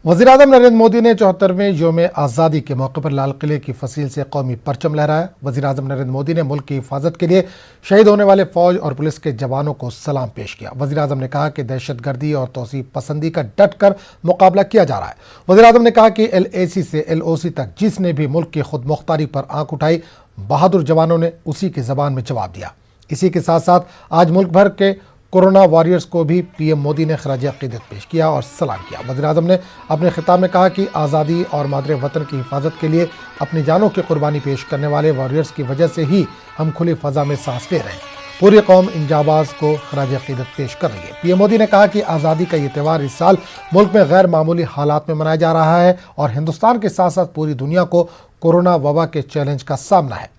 वज़ीर-ए-आज़म नरेंद्र मोदी ने 74वें यौम आज़ादी के मौके पर लाल किले की फसील से कौमी परचम लहराया। वज़ीर-ए-आज़म नरेंद्र मोदी ने मुल्क की हिफाजत के लिए शहीद होने वाले फौज और पुलिस के जवानों को सलाम पेश किया। वज़ीर-ए-आज़म ने कहा कि दहशतगर्दी और तौसीफ पसंदी का डट कर मुकाबला किया जा रहा है। वज़ीर-ए-आज़म ने कहा कि LAC से LOC तक जिसने भी मुल्क की खुद मुख्तारी पर आंख उठाई, बहादुर जवानों ने उसी की जबान में जवाब दिया। इसी के साथ साथ आज मुल्क भर के कोरोना वॉरियर्स को भी PM मोदी ने खराज अकीदत पेश किया और सलाम किया। वज़ीर-ए-आज़म ने अपने खिताब में कहा कि आज़ादी और मादरे वतन की हिफाजत के लिए अपनी जानों की कुर्बानी पेश करने वाले वॉरियर्स की वजह से ही हम खुली फ़ज़ा में सांस ले रहे हैं। पूरी कौम इन जाबाज को खराज अकीदत पेश कर रही है। PM मोदी ने कहा कि आज़ादी का ये त्यौहार इस साल मुल्क में गैर मामूली हालात में मनाया जा रहा है और हिंदुस्तान के साथ साथ पूरी दुनिया को कोरोना वबा के चैलेंज का सामना है।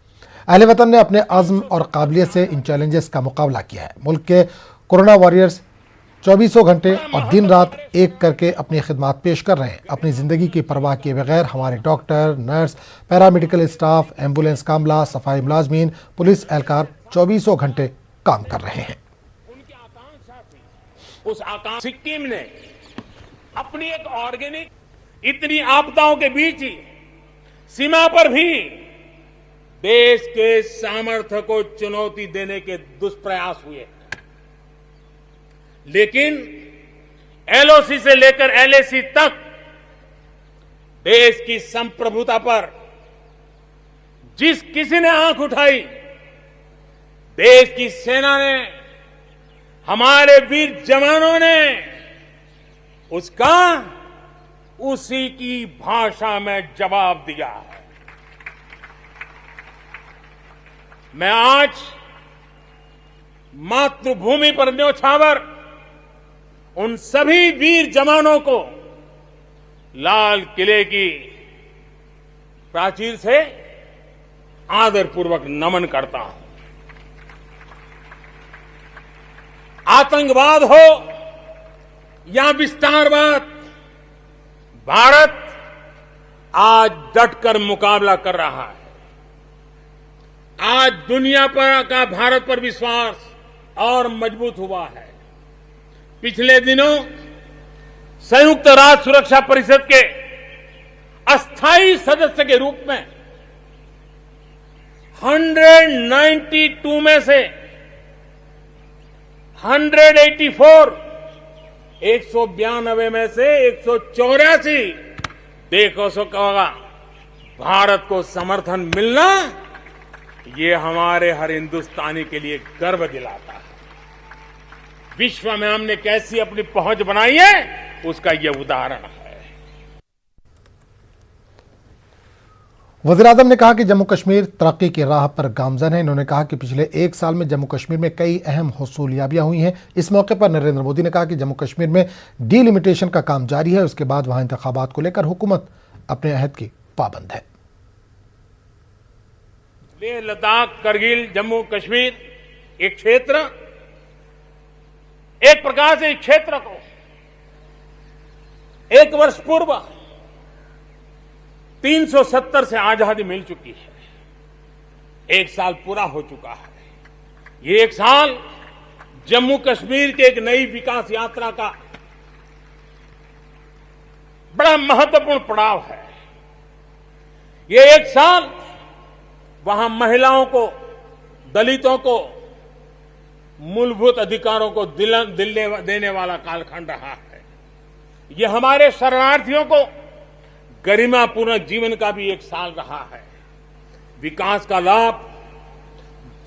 अहले वतन ने अपने अज़्म और काबिलियत से इन चैलेंजेस का मुकाबला किया है। मुल्क के कोरोना वॉरियर्स 24 घंटे और दिन रात एक करके अपनी खिदमत पेश कर रहे हैं। अपनी ज़िंदगी की परवाह किए बगैर हमारे doctor, nurse, paramedical staff, ambulance कामला, सफाई मुलाजमीन, पुलिस एहलकार 24 घंटे काम कर रहे हैं। उनकी आकांक्षा थी, उस आकांक्षा सिक्किम ने अपनी एक ऑर्गेनिक, इतनी आपदाओं के बीच ही सीमा पर भी देश के सामर्थ्य को चुनौती देने के दुष्प्रयास हुए, लेकिन LOC से लेकर LAC तक देश की संप्रभुता पर जिस किसी ने आंख उठाई, देश की सेना ने, हमारे वीर जवानों ने उसका उसी की भाषा में जवाब दिया है। मैं आज मातृभूमि पर न्योछावर उन सभी वीर जवानों को लाल किले की प्राचीर से आदरपूर्वक नमन करता हूं। आतंकवाद हो या विस्तारवाद, भारत आज डटकर मुकाबला कर रहा है। आज दुनिया पर का भारत पर विश्वास और मजबूत हुआ है। पिछले दिनों संयुक्त राष्ट्र सुरक्षा परिषद के अस्थायी सदस्य के रूप में 192 में से 192 में से 184 देखो सो कहोगा भारत को समर्थन मिलना, ये हमारे हर हिंदुस्तानी के लिए गर्व दिलाता है। विश्व में हमने कैसी अपनी पहुंच बनाई है, उसका यह उदाहरण है। वज़ीर-ए-आज़म ने कहा कि जम्मू कश्मीर तरक्की की राह पर गामजन है। इन्होंने कहा कि पिछले एक साल में जम्मू कश्मीर में कई अहम हुसूलियाबियां हुई हैं। इस मौके पर नरेंद्र मोदी ने कहा कि जम्मू कश्मीर में डिलिमिटेशन का काम जारी है। उसके बाद वहां इंतखाबात को लेकर हुकूमत अपने अहद की पाबंद है। लेह, लद्दाख, करगिल, जम्मू कश्मीर एक क्षेत्र, एक प्रकार से इस क्षेत्र को एक वर्ष पूर्व 370 से आजादी मिल चुकी है। एक साल पूरा हो चुका है। ये एक साल जम्मू कश्मीर के एक नई विकास यात्रा का बड़ा महत्वपूर्ण पड़ाव है। ये एक साल वहां महिलाओं को, दलितों को मूलभूत अधिकारों को देने वाला कालखंड रहा है। ये हमारे शरणार्थियों को गरिमापूर्ण जीवन का भी एक साल रहा है। विकास का लाभ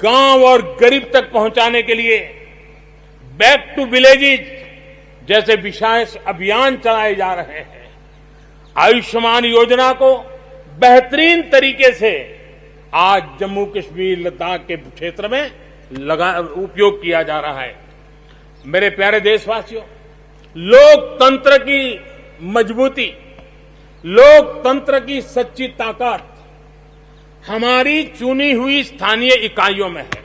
गांव और गरीब तक पहुंचाने के लिए बैक टू विलेजेस जैसे विशेष अभियान चलाए जा रहे हैं। आयुष्मान योजना को बेहतरीन तरीके से आज जम्मू कश्मीर, लद्दाख के क्षेत्र में उपयोग किया जा रहा है। मेरे प्यारे देशवासियों, लोकतंत्र की मजबूती, लोकतंत्र की सच्ची ताकत हमारी चुनी हुई स्थानीय इकाइयों में है।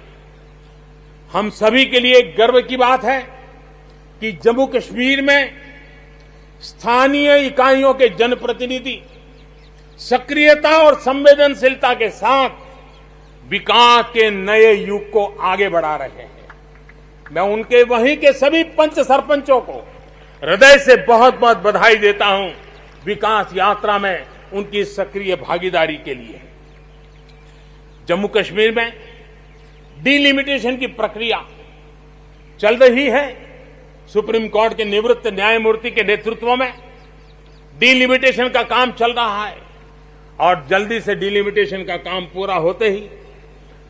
हम सभी के लिए गर्व की बात है कि जम्मू कश्मीर में स्थानीय इकाइयों के जनप्रतिनिधि सक्रियता और संवेदनशीलता के साथ विकास के नए युग को आगे बढ़ा रहे हैं। मैं उनके वहीं के सभी पंच सरपंचों को हृदय से बहुत बहुत बधाई देता हूं विकास यात्रा में उनकी सक्रिय भागीदारी के लिए। जम्मू कश्मीर में डिलिमिटेशन की प्रक्रिया चल रही है। सुप्रीम कोर्ट के निवृत्त न्यायमूर्ति के नेतृत्व में डिलिमिटेशन का काम चल रहा है और जल्दी से डिलिमिटेशन का काम पूरा होते ही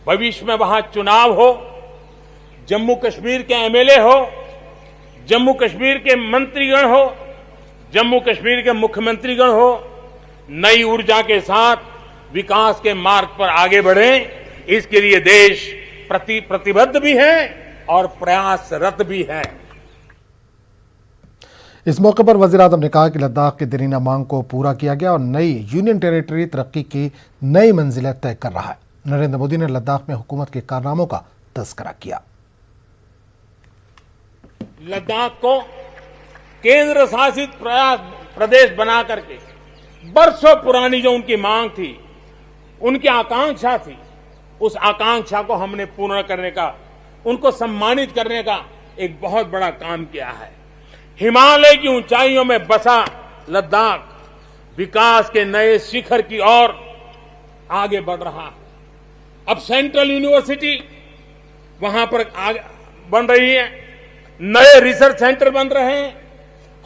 भविष्य में वहां चुनाव हो, जम्मू कश्मीर के एमएलए हो, जम्मू कश्मीर के मंत्रीगण हो, जम्मू कश्मीर के मुख्यमंत्रीगण हो, नई ऊर्जा के साथ विकास के मार्ग पर आगे बढ़े। इसके लिए देश प्रतिबद्ध भी है और प्रयासरत भी है। इस मौके पर वज़ीर-ए-आज़म ने कहा कि लद्दाख की दरीना मांग को पूरा किया गया और नई यूनियन टेरिटरी तरक्की की नई मंजिलें तय कर रहा है। नरेंद्र मोदी ने लद्दाख में हुकूमत के कारनामों का तज़किरा किया। लद्दाख को केंद्र शासित प्रदेश बना करके बरसों पुरानी जो उनकी मांग थी, उनकी आकांक्षा थी, उस आकांक्षा को हमने पूर्ण करने का, उनको सम्मानित करने का एक बहुत बड़ा काम किया है। हिमालय की ऊंचाइयों में बसा लद्दाख विकास के नए शिखर की ओर आगे बढ़ रहा है। अब सेंट्रल यूनिवर्सिटी वहां पर बन रही है, नए रिसर्च सेंटर बन रहे हैं,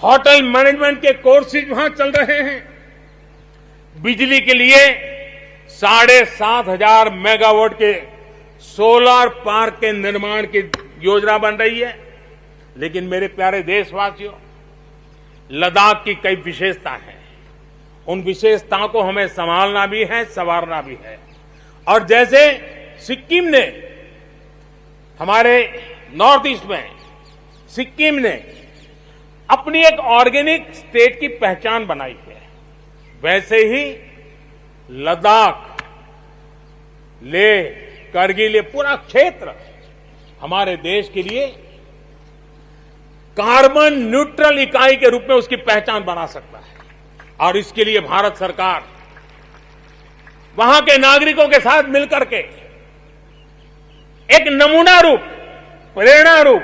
होटल मैनेजमेंट के कोर्सेज वहां चल रहे हैं। बिजली के लिए 7,500 मेगावाट के सोलर पार्क के निर्माण की योजना बन रही है। लेकिन मेरे प्यारे देशवासियों, लद्दाख की कई विशेषता हैं। उन विशेषताओं को हमें संभालना भी है, संवारना भी है। और जैसे सिक्किम ने, हमारे नॉर्थ ईस्ट में सिक्किम ने अपनी एक ऑर्गेनिक स्टेट की पहचान बनाई है, वैसे ही लद्दाख, लेह, करगिल, ये पूरा क्षेत्र हमारे देश के लिए कार्बन न्यूट्रल इकाई के रूप में उसकी पहचान बना सकता है। और इसके लिए भारत सरकार वहां के नागरिकों के साथ मिलकर के एक नमूना रूप, प्रेरणा रूप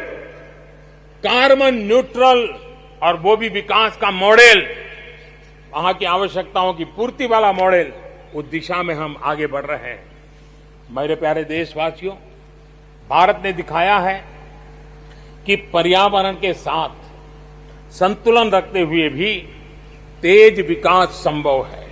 कार्बन न्यूट्रल और वो भी विकास का मॉडल, वहां की आवश्यकताओं की पूर्ति वाला मॉडल, उस दिशा में हम आगे बढ़ रहे हैं। मेरे प्यारे देशवासियों, भारत ने दिखाया है कि पर्यावरण के साथ संतुलन रखते हुए भी तेज विकास संभव है।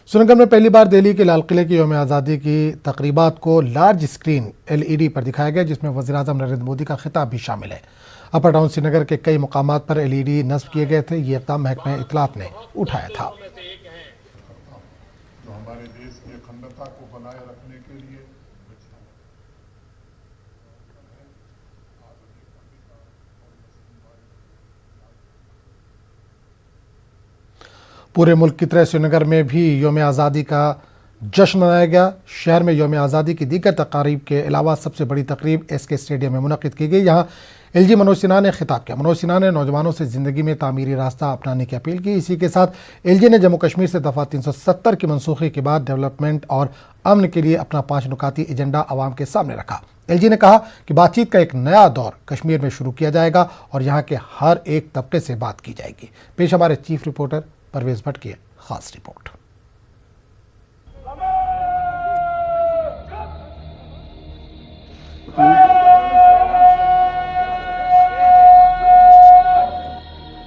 श्रीनगर में पहली बार दिल्ली के लाल किले की यौम आज़ादी की तकरीबात को लार्ज स्क्रीन LED पर दिखाया गया, जिसमें वज़ीर-ए-आज़म नरेंद्र मोदी का खिताब भी शामिल है। अपर टाउन श्रीनगर के कई मुकामात पर LED नस्ब किए गए थे। ये इक़दाम महकमा इत्तलात ने उठाया था। जो हमारे देश की अखंडता को बनाए रखने के लिए पूरे मुल्क की तरह श्रीनगर में भी यौम आज़ादी का जश्न मनाया गया। शहर में यौम आज़ादी की दीगर तकारीब के अलावा सबसे बड़ी तकरीब SK स्टेडियम में मुनक़िद की गई। यहाँ LG मनोज सिन्हा ने खिताब किया। मनोज सिन्हा ने नौजवानों से ज़िंदगी में तामीरी रास्ता अपनाने की अपील की। इसी के साथ LG ने जम्मू कश्मीर से दफ़ा 370 की मनसूखी के बाद डेवलपमेंट और अमन के लिए अपना 5 नुकाती एजेंडा आवाम के सामने रखा। LG ने कहा कि बातचीत का एक नया दौर कश्मीर में शुरू किया जाएगा और यहाँ के हर एक तबके से बात की जाएगी। पेश हमारे चीफ रिपोर्टर परवेज भट्ट की खास रिपोर्ट।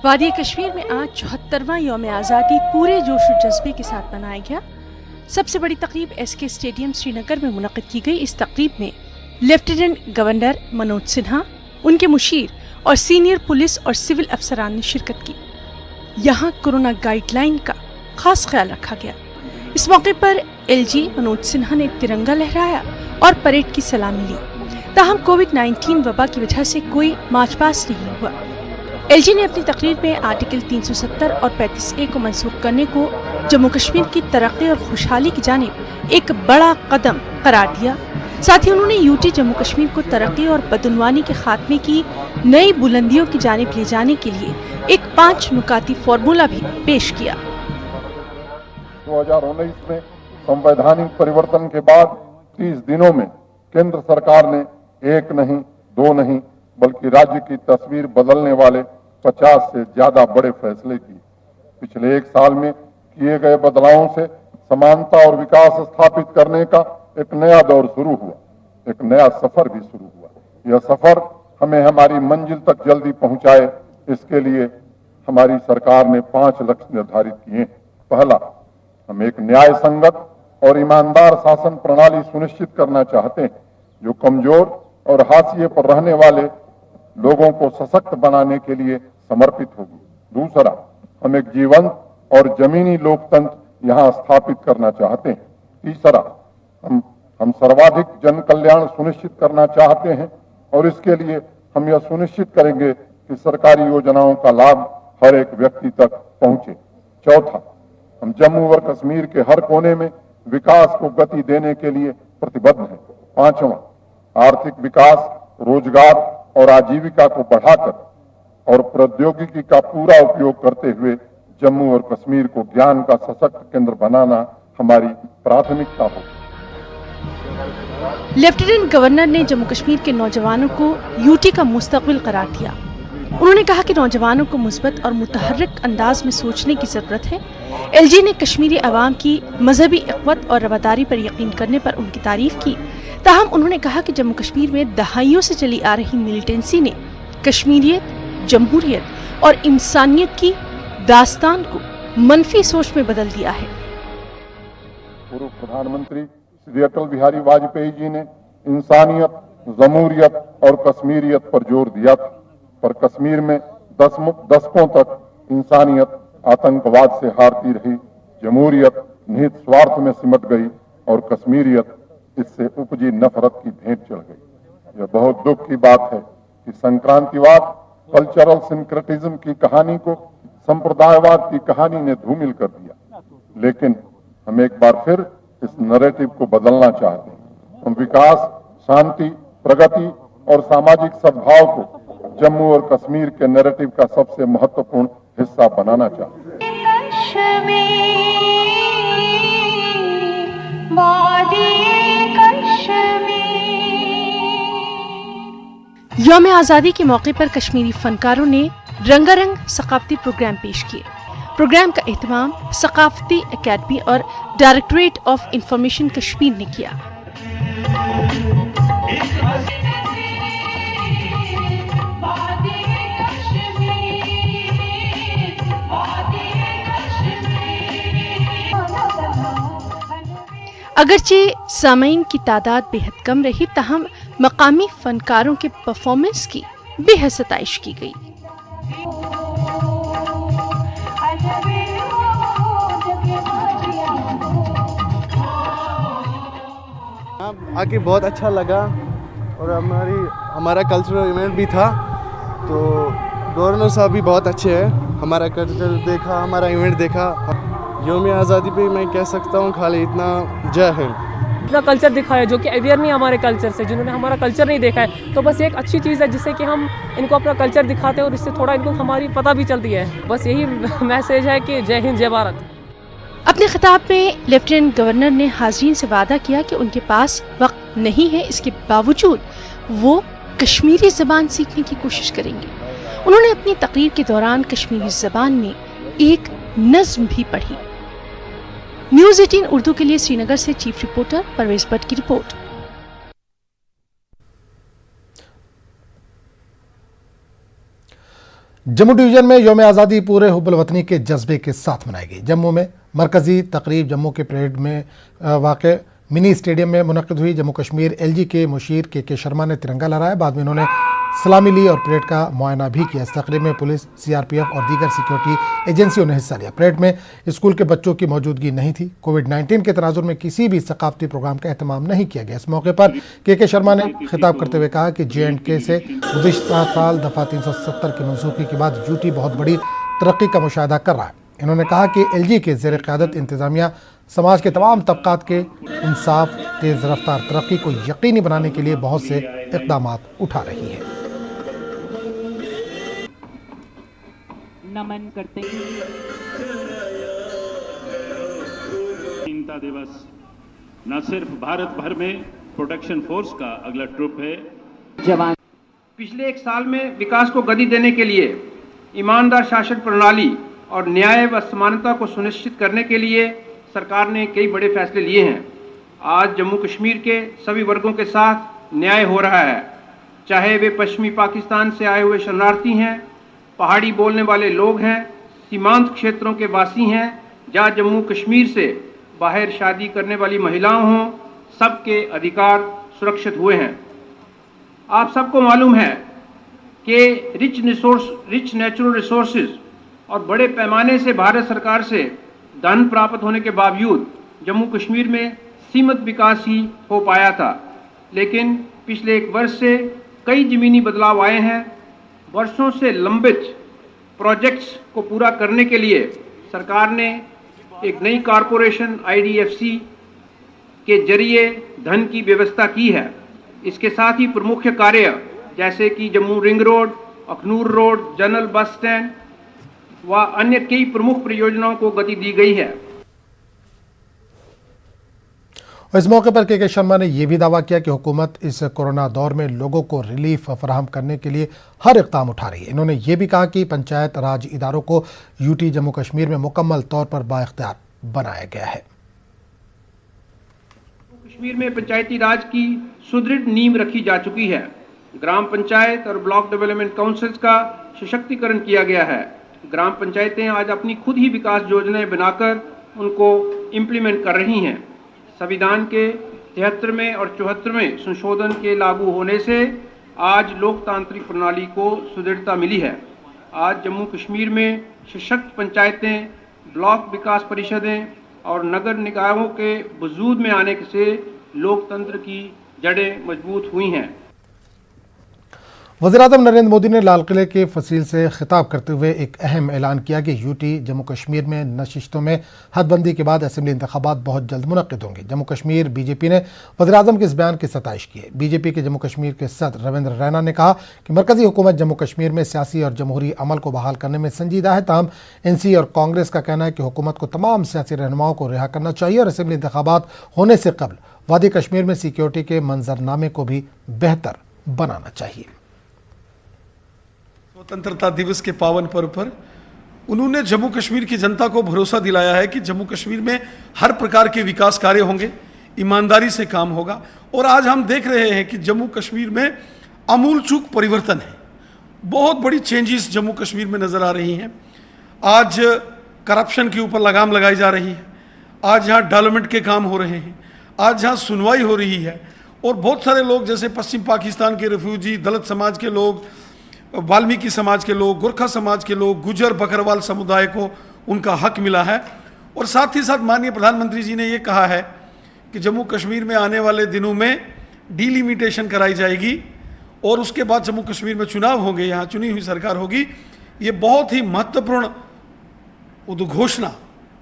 वादी कश्मीर में आज 74वां यौम आज़ादी पूरे जोश और जज्बे के साथ मनाया गया। सबसे बड़ी तकरीब SK स्टेडियम श्रीनगर में मुनक़िद की गई। इस तकरीब में लेफ्टिनेंट गवर्नर मनोज सिन्हा, उनके मुशीर और सीनियर पुलिस और सिविल अफसरान ने शिरकत की। यहाँ कोरोना गाइडलाइन का खास ख्याल रखा गया। इस मौके पर LG मनोज सिन्हा ने तिरंगा लहराया और परेड की सलामी ली। ताहम कोविड-19 वबा की वजह से कोई मार्च पास्ट नहीं हुआ। LG ने अपनी तकरीर में आर्टिकल 370 और 35A को मनसूख करने को जम्मू कश्मीर की तरक्की और खुशहाली की जानिब एक बड़ा कदम करार दिया। साथ ही उन्होंने UT जम्मू कश्मीर को तरक्की और बदउनवानी के खात्मे की नई बुलंदियों की जानिब ले जाने के लिए एक 5 नुकाती फॉर्मूला भी पेश किया। 2019 में संवैधानिक परिवर्तन के बाद 30 दिनों में केंद्र सरकार ने 1 नहीं 2 नहीं बल्कि राज्य की तस्वीर बदलने वाले 50 से ज्यादा बड़े फैसले किए। पिछले 1 साल में किए गए बदलावों से समानता और विकास स्थापित करने का एक नया दौर शुरू हुआ, एक नया सफर भी शुरू हुआ। यह सफर हमें हमारी मंजिल तक जल्दी पहुंचाए, इसके लिए हमारी सरकार ने 5 लक्ष्य निर्धारित किए। पहला, हम एक न्याय संगत और ईमानदार शासन प्रणाली सुनिश्चित करना चाहते हैं जो कमजोर और हाशिए पर रहने वाले लोगों को सशक्त बनाने के लिए समर्पित होगी। दूसरा, हम एक जीवंत और जमीनी लोकतंत्र यहां स्थापित करना चाहते हैं। तीसरा, हम सर्वाधिक जन कल्याण सुनिश्चित करना चाहते हैं और इसके लिए हम यह सुनिश्चित करेंगे कि सरकारी योजनाओं का लाभ हर एक व्यक्ति तक पहुंचे। चौथा, हम जम्मू और कश्मीर के हर कोने में विकास को गति देने के लिए प्रतिबद्ध हैं। पांचवां, आर्थिक विकास, रोजगार और आजीविका को बढ़ाकर और प्रौद्योगिकी का पूरा उपयोग करते हुए जम्मू और कश्मीर को ज्ञान का सशक्त केंद्र बनाना हमारी प्राथमिकता होगी। लेफ्टिनेंट गवर्नर ने जम्मू कश्मीर के नौजवानों को यूटी का मुस्तकबिल करार दिया। उन्होंने कहा कि नौजवानों को मुस्बत और मुतहर्रिक अंदाज में सोचने की जरूरत है। एलजी ने कश्मीरी अवाम की मजहबी इख्वत और रवादारी पर यकीन करने पर उनकी तारीफ की। ताहम उन्होंने कहा कि जम्मू कश्मीर में दहाइयों से चली आ रही मिलिटेंसी ने कश्मीरियत, जमहूरियत और इंसानियत की दास्तान को मनफी सोच में बदल दिया है। पूर्व प्रधानमंत्री श्री अटल बिहारी वाजपेयी जी ने इंसानियत, जमहूरियत और कश्मीरियत पर जोर दिया था, पर कश्मीर में दशकों तक इंसानियत आतंकवाद से हारती रही, जमहूरियत निहित स्वार्थ में सिमट गई और कश्मीरियत इससे उपजी नफरत की भेंट चढ़ गई। यह बहुत दुख की बात है कि संक्रांतिवाद, कल्चरल सिंक्रेटिज्म की कहानी को संप्रदायवाद की कहानी ने धूमिल कर दिया। लेकिन हम एक बार फिर इस नैरेटिव को बदलना चाहते हैं। हम विकास, शांति, प्रगति और सामाजिक सद्भाव को जम्मू और कश्मीर के नैरेटिव का सबसे महत्वपूर्ण हिस्सा बनाना चाहते हैं। यौम आज़ादी के मौके पर कश्मीरी फनकारों ने रंगारंग सकाफती प्रोग्राम पेश किए। प्रोग्राम का एहतमाम सकाफती एकेडमी और डायरेक्टरेट ऑफ इंफॉर्मेशन कश्मीर ने किया। अगरचे सामीन की तादाद बेहद कम रही, ताहम मकामी फनकारों के परफॉर्मेंस की बेहद सताइश की गई। आके बहुत अच्छा लगा और हमारा कल्चरल इवेंट भी था, तो गवर्नर साहब भी बहुत अच्छे हैं। हमारा कल्चर देखा, हमारा इवेंट देखा। यौम आज़ादी पे मैं कह सकता हूँ खाली इतना, जय हिंद। इतना कल्चर दिखाया जो कि अवेयर नहीं हमारे कल्चर से, जिन्होंने हमारा कल्चर नहीं देखा है, तो बस एक अच्छी चीज़ है जिससे कि हम इनको अपना कल्चर दिखाते हैं और इससे थोड़ा इनको हमारी पता भी चलती है। बस यही मैसेज है कि जय हिंद, जय भारत। अपने खिताब में लेफ्टिनेंट गवर्नर ने हाज़रीन से वादा किया कि उनके पास वक्त नहीं है, इसके बावजूद वो कश्मीरी ज़बान सीखने की कोशिश करेंगे। उन्होंने अपनी तकरीर के दौरान कश्मीरी ज़बान में एक नज़्म भी पढ़ी। न्यूज़ 18 उर्दू के लिए श्रीनगर से चीफ रिपोर्टर परवेज भट्ट की रिपोर्ट। जम्मू डिवीजन में यौम आज़ादी पूरे हुब्बुल वतनी के जज्बे के साथ मनाई गई। जम्मू में मरकजी तकरीब जम्मू के परेड में वाक़ मिनी स्टेडियम में मुनक़िद हुई। जम्मू कश्मीर एलजी के मुशीर के शर्मा ने तिरंगा लहराया। बाद में उन्होंने सलामी ली और परेड का मुआयना भी किया। इस तकरीब में पुलिस, सीआरपीएफ और दीगर सिक्योरिटी एजेंसियों ने हिस्सा लिया। परेड में स्कूल के बच्चों की मौजूदगी नहीं थी। कोविड-19 के तनाजुर में किसी भी सकाफती प्रोग्राम का एहतमाम नहीं किया गया। इस मौके पर के शर्मा ने खिताब करते हुए कहा कि JNK से गुज़िश्ता साल दफ़ा 370 की मनसूखी के बाद यूटी बहुत बड़ी तरक्की का मुशाहिदा कर रहा है। इन्होंने कहा कि LG के ज़ेर क़यादत इंतज़ामिया समाज के तमाम तबक़ात के इंसाफ, तेज़ रफ्तार तरक्की को यकीनी बनाने के लिए बहुत से इक़दाम उठा रही है। नमन करते हैं। चिंता दिवस न सिर्फ भारत भर में प्रोटेक्शन फोर्स का अगला ट्रुप है। जवान पिछले 1 साल में विकास को गति देने के लिए ईमानदार शासन प्रणाली और न्याय व समानता को सुनिश्चित करने के लिए सरकार ने कई बड़े फैसले लिए हैं। आज जम्मू कश्मीर के सभी वर्गों के साथ न्याय हो रहा है, चाहे वे पश्चिमी पाकिस्तान से आए हुए शरणार्थी हैं, पहाड़ी बोलने वाले लोग हैं, सीमांत क्षेत्रों के वासी हैं, या जम्मू कश्मीर से बाहर शादी करने वाली महिलाओं हों, सबके अधिकार सुरक्षित हुए हैं। आप सबको मालूम है कि रिच नेचुरल रिसोर्सेज और बड़े पैमाने से भारत सरकार से धन प्राप्त होने के बावजूद जम्मू कश्मीर में सीमित विकास ही हो पाया था। लेकिन पिछले एक वर्ष से कई ज़मीनी बदलाव आए हैं। वर्षों से लंबित प्रोजेक्ट्स को पूरा करने के लिए सरकार ने एक नई कॉरपोरेशन IDFC के जरिए धन की व्यवस्था की है। इसके साथ ही प्रमुख कार्य जैसे कि Jammu ring road, Akhnoor road, general bus stand व अन्य कई प्रमुख परियोजनाओं को गति दी गई है। इस मौके पर के शर्मा ने यह भी दावा किया कि हुकूमत इस कोरोना दौर में लोगों को रिलीफ फराहम करने के लिए हर इक़दाम उठा रही है। इन्होंने ये भी कहा कि पंचायत राज इदारों को यूटी जम्मू कश्मीर में मुकम्मल तौर पर बाइख्तियार बनाया गया है। कश्मीर में पंचायती राज की सुदृढ़ नींव रखी जा चुकी है। ग्राम पंचायत और ब्लॉक डेवलपमेंट काउंसिल्स का सशक्तिकरण किया गया है। ग्राम पंचायतें आज अपनी खुद ही विकास योजनाएं बनाकर उनको इम्प्लीमेंट कर रही हैं। संविधान के 73वें और 74वें संशोधन के लागू होने से आज लोकतांत्रिक प्रणाली को सुदृढ़ता मिली है। आज जम्मू कश्मीर में सशक्त पंचायतें, ब्लॉक विकास परिषदें और नगर निकायों के वजूद में आने से लोकतंत्र की जड़ें मजबूत हुई हैं। वज़ीर-ए-आज़म नरेंद्र मोदी ने लाल किले के फसील से खिताब करते हुए एक अहम ऐलान किया कि यूटी जम्मू कश्मीर में नशिस्तों में हदबंदी के बाद असेंबली इंतखाबात बहुत जल्द मुनक्किद होंगे। जम्मू कश्मीर बीजेपी ने वज़ीर-ए-आज़म के इस बयान की सताइश की है। बीजेपी के जम्मू कश्मीर के सदर रविंद्र रैना ने कहा कि मरकजी हुकूमत जम्मू कश्मीर में सियासी और जमहूरी अमल को बहाल करने में संजीदा है। ताहम NC और कांग्रेस का कहना है कि हुकूमत को तमाम सियासी रहनुमाओं को रिहा करना चाहिए और असेंबली इंतखाबात होने से कबल वादी कश्मीर में सिक्योरिटी के मंजरनामे को भी बेहतर बनाना चाहिए। स्वतंत्रता दिवस के पावन पर्व पर उन्होंने जम्मू कश्मीर की जनता को भरोसा दिलाया है कि जम्मू कश्मीर में हर प्रकार के विकास कार्य होंगे, ईमानदारी से काम होगा। और आज हम देख रहे हैं कि जम्मू कश्मीर में आमूल चूक परिवर्तन है। बहुत बड़ी चेंजेस जम्मू कश्मीर में नज़र आ रही हैं। आज करप्शन के ऊपर लगाम लगाई जा रही है। आज यहाँ डेवलपमेंट के काम हो रहे हैं। आज यहाँ सुनवाई हो रही है। और बहुत सारे लोग जैसे पश्चिम पाकिस्तान के रिफ्यूजी, दलित समाज के लोग, वाल्मीकि समाज के लोग, गोरखा समाज के लोग, गुजर बकरवाल समुदाय को उनका हक मिला है। और साथ ही साथ माननीय प्रधानमंत्री जी ने ये कहा है कि जम्मू कश्मीर में आने वाले दिनों में डिलिमिटेशन कराई जाएगी और उसके बाद जम्मू कश्मीर में चुनाव होंगे, यहाँ चुनी हुई सरकार होगी। ये बहुत ही महत्वपूर्ण उद्घोषणा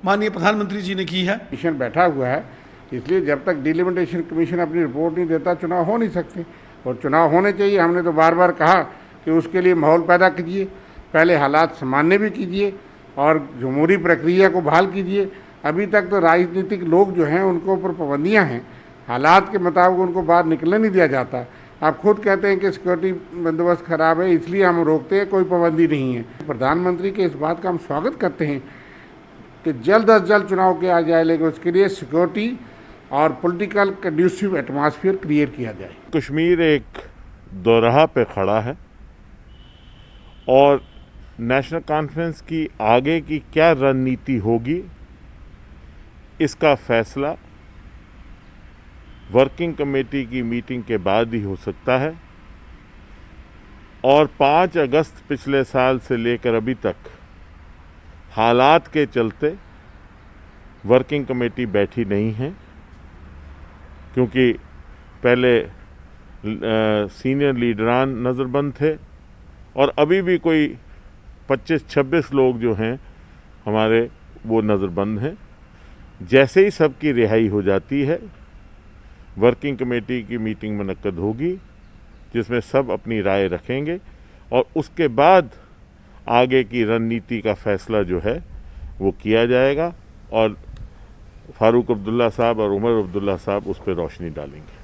माननीय प्रधानमंत्री जी ने की है। कमीशन बैठा हुआ है, इसलिए जब तक डिलिमिटेशन कमीशन अपनी रिपोर्ट नहीं देता चुनाव हो नहीं सकते। और चुनाव होने चाहिए। हमने तो बार बार कहा कि उसके लिए माहौल पैदा कीजिए, पहले हालात सामान्य भी कीजिए और जमहूरी प्रक्रिया को बहाल कीजिए। अभी तक तो राजनीतिक लोग जो हैं उनको ऊपर पाबंदियां हैं, हालात के मुताबिक उनको बाहर निकलने नहीं दिया जाता। आप खुद कहते हैं कि सिक्योरिटी बंदोबस्त खराब है इसलिए हम रोकते हैं, कोई पाबंदी नहीं है। प्रधानमंत्री के इस बात का हम स्वागत करते हैं कि जल्द अज जल्द चुनाव किया जाए, लेकिन उसके लिए सिक्योरिटी और पॉलिटिकल कंड्यूसिव एटमॉस्फेयर क्रिएट किया जाए। कश्मीर एक दोराहा पे खड़ा है और नेशनल कॉन्फ्रेंस की आगे की क्या रणनीति होगी इसका फैसला वर्किंग कमेटी की मीटिंग के बाद ही हो सकता है। और 5 अगस्त पिछले साल से लेकर अभी तक हालात के चलते वर्किंग कमेटी बैठी नहीं है, क्योंकि पहले सीनियर लीडरान नज़रबंद थे और अभी भी कोई 25-26 लोग जो हैं हमारे वो नज़रबंद हैं। जैसे ही सबकी रिहाई हो जाती है वर्किंग कमेटी की मीटिंग मुनक्कद होगी जिसमें सब अपनी राय रखेंगे और उसके बाद आगे की रणनीति का फैसला जो है वो किया जाएगा और फारूक अब्दुल्ला साहब और उमर अब्दुल्ला साहब उस पर रोशनी डालेंगे।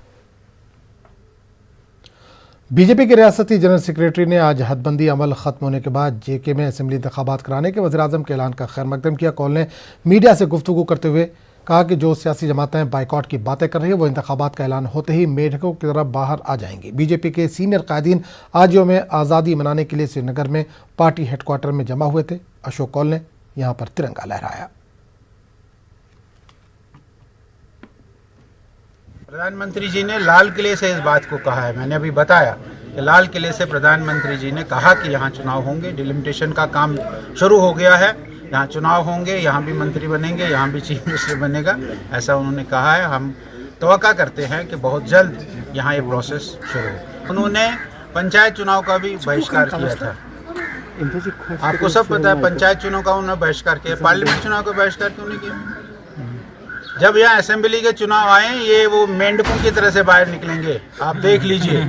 बीजेपी के रियासती जनरल सेक्रेटरी ने आज हदबंदी अमल खत्म होने के बाद जेके में असेंबली इंतखाबात कराने के वज़ीर-ए-आज़म के ऐलान का खैर मकदम किया। कौल ने मीडिया से गुफ्तगू करते हुए कहा कि जो सियासी जमातें बाइकआउट की बातें कर रही है वो इंतखाबात का ऐलान होते ही मेढकों की तरफ बाहर आ जाएंगी। बीजेपी के सीनियर कायदीन आज यौम आज़ादी मनाने के लिए श्रीनगर में पार्टी हेडक्वार्टर में जमा हुए थे। अशोक कौल ने यहाँ पर तिरंगा लहराया। प्रधानमंत्री जी ने लाल किले से इस बात को कहा है। मैंने अभी बताया कि लाल किले से प्रधानमंत्री जी ने कहा कि यहाँ चुनाव होंगे, डिलिमिटेशन का काम शुरू हो गया है, यहाँ चुनाव होंगे, यहाँ भी मंत्री बनेंगे, यहाँ भी चीफ मिनिस्टर बनेगा, ऐसा उन्होंने कहा है। हम तवक्का करते हैं कि बहुत जल्द यहाँ ये प्रोसेस शुरू हो। उन्होंने पंचायत चुनाव का भी बहिष्कार किया था, आपको सब पता है। पंचायत चुनाव का उन्होंने बहिष्कार किया, पार्लियामेंट चुनाव का बहिष्कार क्यों नहीं किया? जब यहाँ असेंबली के चुनाव आए ये वो मेंढकों की तरह से बाहर निकलेंगे, आप देख लीजिए।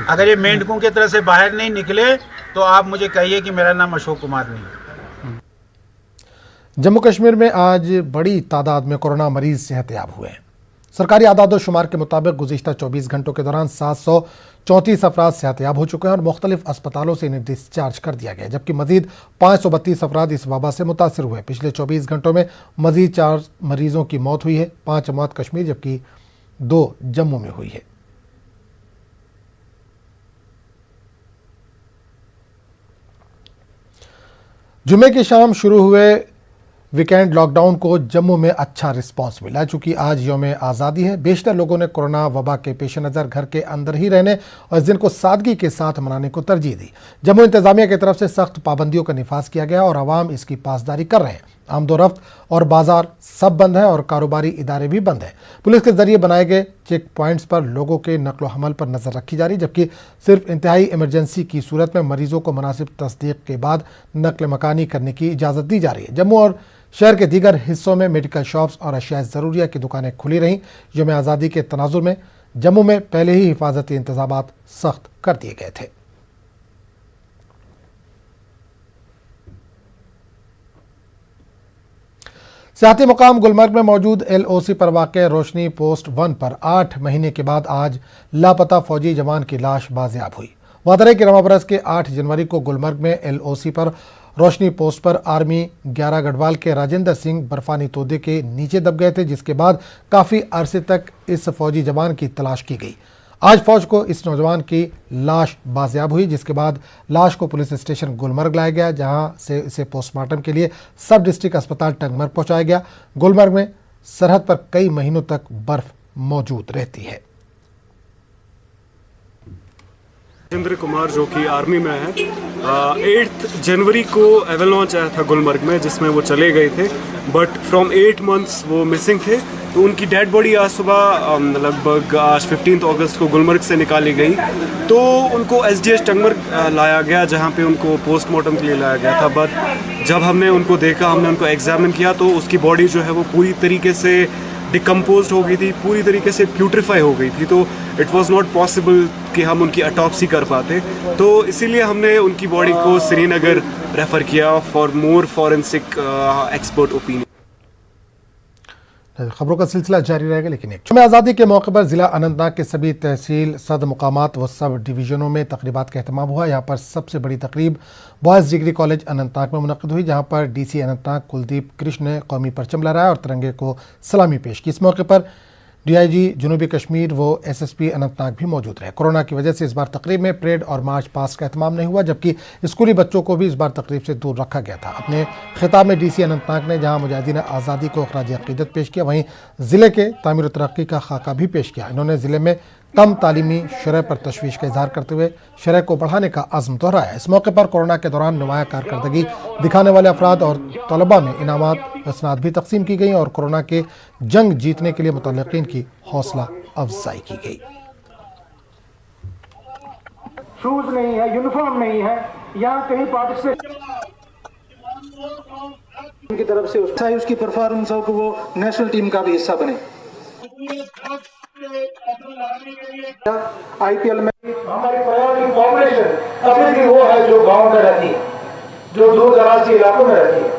अगर ये मेंढकों की तरह से बाहर नहीं निकले तो आप मुझे कहिए कि मेरा नाम अशोक कुमार नहीं। जम्मू कश्मीर में आज बड़ी तादाद में कोरोना मरीज सेहतयाब हुए हैं। सरकारी आदाद-ओ-शुमार के मुताबिक गुज़िश्ता 24 घंटों के दौरान 734 अफराद सेहतयाब हो चुके हैं और मुख्तलिफ अस्पतालों से इन्हें डिस्चार्ज कर दिया गया, जबकि मजीद 532 अफराद इस वबा से मुतासर हुए। पिछले 24 घंटों में मजीद 4 मरीजों की मौत हुई है, 5 मौत कश्मीर जबकि 2 जम्मू में हुई है। जुमे की शाम शुरू हुए वीकेंड लॉकडाउन को जम्मू में अच्छा रिस्पांस मिला। चूंकि आज यौम आज़ादी है, बेशतर लोगों ने कोरोना वबा के पेश नज़र घर के अंदर ही रहने और इस दिन को सादगी के साथ मनाने को तरजीह दी। जम्मू इंतजामिया की तरफ से सख्त पाबंदियों का निफाज किया गया और आवाम इसकी पासदारी कर रहे हैं। आमदोरफ्त और बाजार सब बंद है और कारोबारी इदारे भी बंद हैं। पुलिस के जरिए बनाए गए चेक पॉइंट्स पर लोगों के नकलो हमल पर नजर रखी जा रही, जबकि सिर्फ इंतहाई इमरजेंसी की सूरत में मरीजों को मुनासिब तस्दीक के बाद नकल मकानी करने की इजाज़त दी जा रही है। जम्मू और शहर के दीगर हिस्सों में मेडिकल शॉप्स और अशिया ज़रूरिया की दुकानें खुली रहीं। यौम आज़ादी के तनाजुर में जम्मू में पहले ही हिफाजती इंतजामात सख्त कर दिए गए थे। सियाती मुकाम गुलमर्ग में मौजूद LOC पर वाक़ रोशनी पोस्ट 1 पर 8 महीने के बाद आज लापता फौजी जवान की लाश बाजियाब हुई। वादर है कि रवां बरस के 8 जनवरी को गुलमर्ग में LOC पर रोशनी पोस्ट पर आर्मी 11 गढ़वाल के राजेंद्र सिंह बर्फानी तोदे के नीचे दब गए थे, जिसके बाद काफ़ी अरसे तक इस फौजी जवान की तलाश की गई। आज फौज को इस नौजवान की लाश बाजियाब हुई, जिसके बाद लाश को पुलिस स्टेशन गुलमर्ग लाया गया, जहां से इसे पोस्टमार्टम के लिए सब डिस्ट्रिक्ट अस्पताल टंगमर्ग पहुंचाया गया। गुलमर्ग में सरहद पर कई महीनों तक बर्फ मौजूद रहती है। राजेंद्र कुमार जो कि आर्मी में है, 8 जनवरी को एवलॉन्च आया था गुलमर्ग में जिसमें वो चले गए थे, बट फ्रॉम 8 मंथ्स वो मिसिंग थे। तो उनकी डेड बॉडी आज सुबह लगभग आज 15 अगस्त को गुलमर्ग से निकाली गई। तो उनको SDH टंगमर्ग लाया गया, जहाँ पे उनको पोस्टमार्टम के लिए लाया गया था। बट जब हमने उनको देखा, हमने उनको एग्जामिन किया, तो उसकी बॉडी जो है वो पूरी तरीके से डिकम्पोज हो गई थी, पूरी तरीके से प्यूट्रीफाई हो गई थी। तो इट वाज नॉट पॉसिबल कि हम उनकी ऑटोप्सी कर पाते। तो इसीलिए हमने उनकी बॉडी को श्रीनगर रेफ़र किया for more forensic expert opinion. खबरों का सिलसिला जारी रहेगा, लेकिन एक आज़ादी के मौके पर जिला अनंतनाग के सभी तहसील सद मुकामात व सब डिवीज़नों में तकरीबात का अहतमाम हुआ। यहाँ पर सबसे बड़ी तकरीब बॉयज़ डिग्री कॉलेज अनंतनाग में मुनक़िद हुई, जहाँ पर DC अनंतनाग कुलदीप कृष्ण ने कौमी परचम लहराया और तिरंगे को सलामी पेश की। इस मौके पर DIG जनूबी कश्मीर व SSP अनंतनाग भी मौजूद रहे। कोरोना की वजह से इस बार तकरीब में परेड और मार्च पास्ट का एहतमाम नहीं हुआ, जबकि स्कूली बच्चों को भी इस बार तकरीब से दूर रखा गया था। अपने खिताब में DC अनंतनाग ने जहां मुजाहिदीन आज़ादी को खराज अक़ीदत पेश किया, वहीं ज़िले के तामीर तरक्की का खाका भी पेश किया। इन्होंने ज़िले में कम तालीमी शरह पर तशवीश का इजहार करते हुए शरह को बढ़ाने का अज़्म दोहराया। इस मौके पर कोरोना के दौरान नुमाया कारकर्दगी दिखाने वाले अफराद और तलबा में इनामात वसनात भी तकसीम की गई और कोरोना के जंग जीतने के लिए मुतल्लिकीन की हौसला अफजाई की गई। शूज नहीं है, यूनिफॉर्म नहीं है, यहाँ कहीं पार्टिसिपेट की तरफ से उसकी परफॉर्मेंस हो कि वो नेशनल टीम का भी हिस्सा बने। IPL में हमारी प्रायोरिटी पॉपुलेशन अभी भी वो है जो गांव में रहती है, जो दूर दराज के इलाकों में रहती है,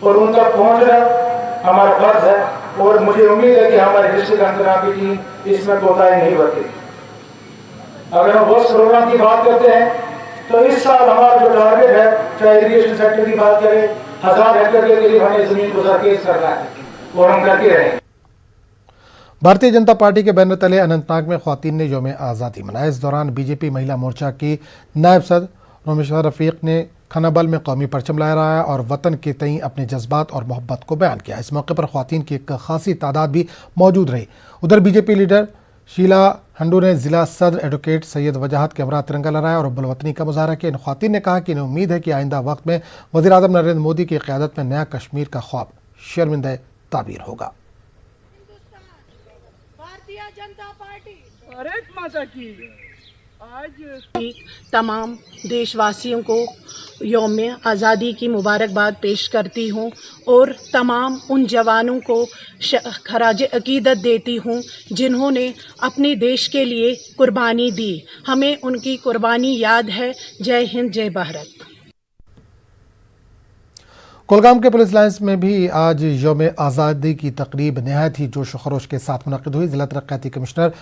और उनका पहुंचना हमारा फर्ज है। और मुझे उम्मीद है कि हमारे डिस्ट्रिक्ट अनंतनाग की टीम इसमें कोताही नहीं बरतेगी। अगर हम वर्ष प्रोग्राम की बात करते हैं तो इस साल हमारा जो टारगेट है, चाहे इरिगेशन सेक्टर की बात करें, 1000 हेक्टेयर के करीब हमें जमीन को सरकेज करना है और हम करके रहेंगे। भारतीय जनता पार्टी के बैनर तले अनंतनाग में ख्वातीन ने यौम आज़ादी मनाया। इस दौरान बीजेपी महिला मोर्चा की नायब सदर रोमेशा रफीक ने खनाबल में कौमी परचम लहराया और वतन के तई अपने जज्बात और मोहब्बत को बयान किया। इस मौके पर ख्वातीन की एक खासी तादाद भी मौजूद रही। उधर बीजेपी लीडर शीला हंडू ने जिला सदर एडवोकेट सैयद वजाहत के हमरा तिरंगा लहराया और हुब्बुल-वतनी का मुजाहरा किया। इन ख्वातीन ने कहा कि इन्हें उम्मीद है कि आइंदा वक्त में वज़ीर-ए-आज़म नरेंद्र मोदी की क़यादत में नया कश्मीर का ख्वाब शर्मिंदा ताबीर होगा। भारतीय जनता पार्टी भारत माता की। आज तमाम देशवासियों को यौम आज़ादी की मुबारकबाद पेश करती हूँ और तमाम उन जवानों को खराज अकीदत देती हूँ जिन्होंने अपने देश के लिए कुर्बानी दी। हमें उनकी कुर्बानी याद है। जय हिंद, जय भारत। कुलगाम के पुलिस लाइन्स में भी आज यौम आज़ादी की तकरीब नहायत ही जोश खरोश के साथ मुनक़िद हुई। जिला तरक्याती कमिश्नर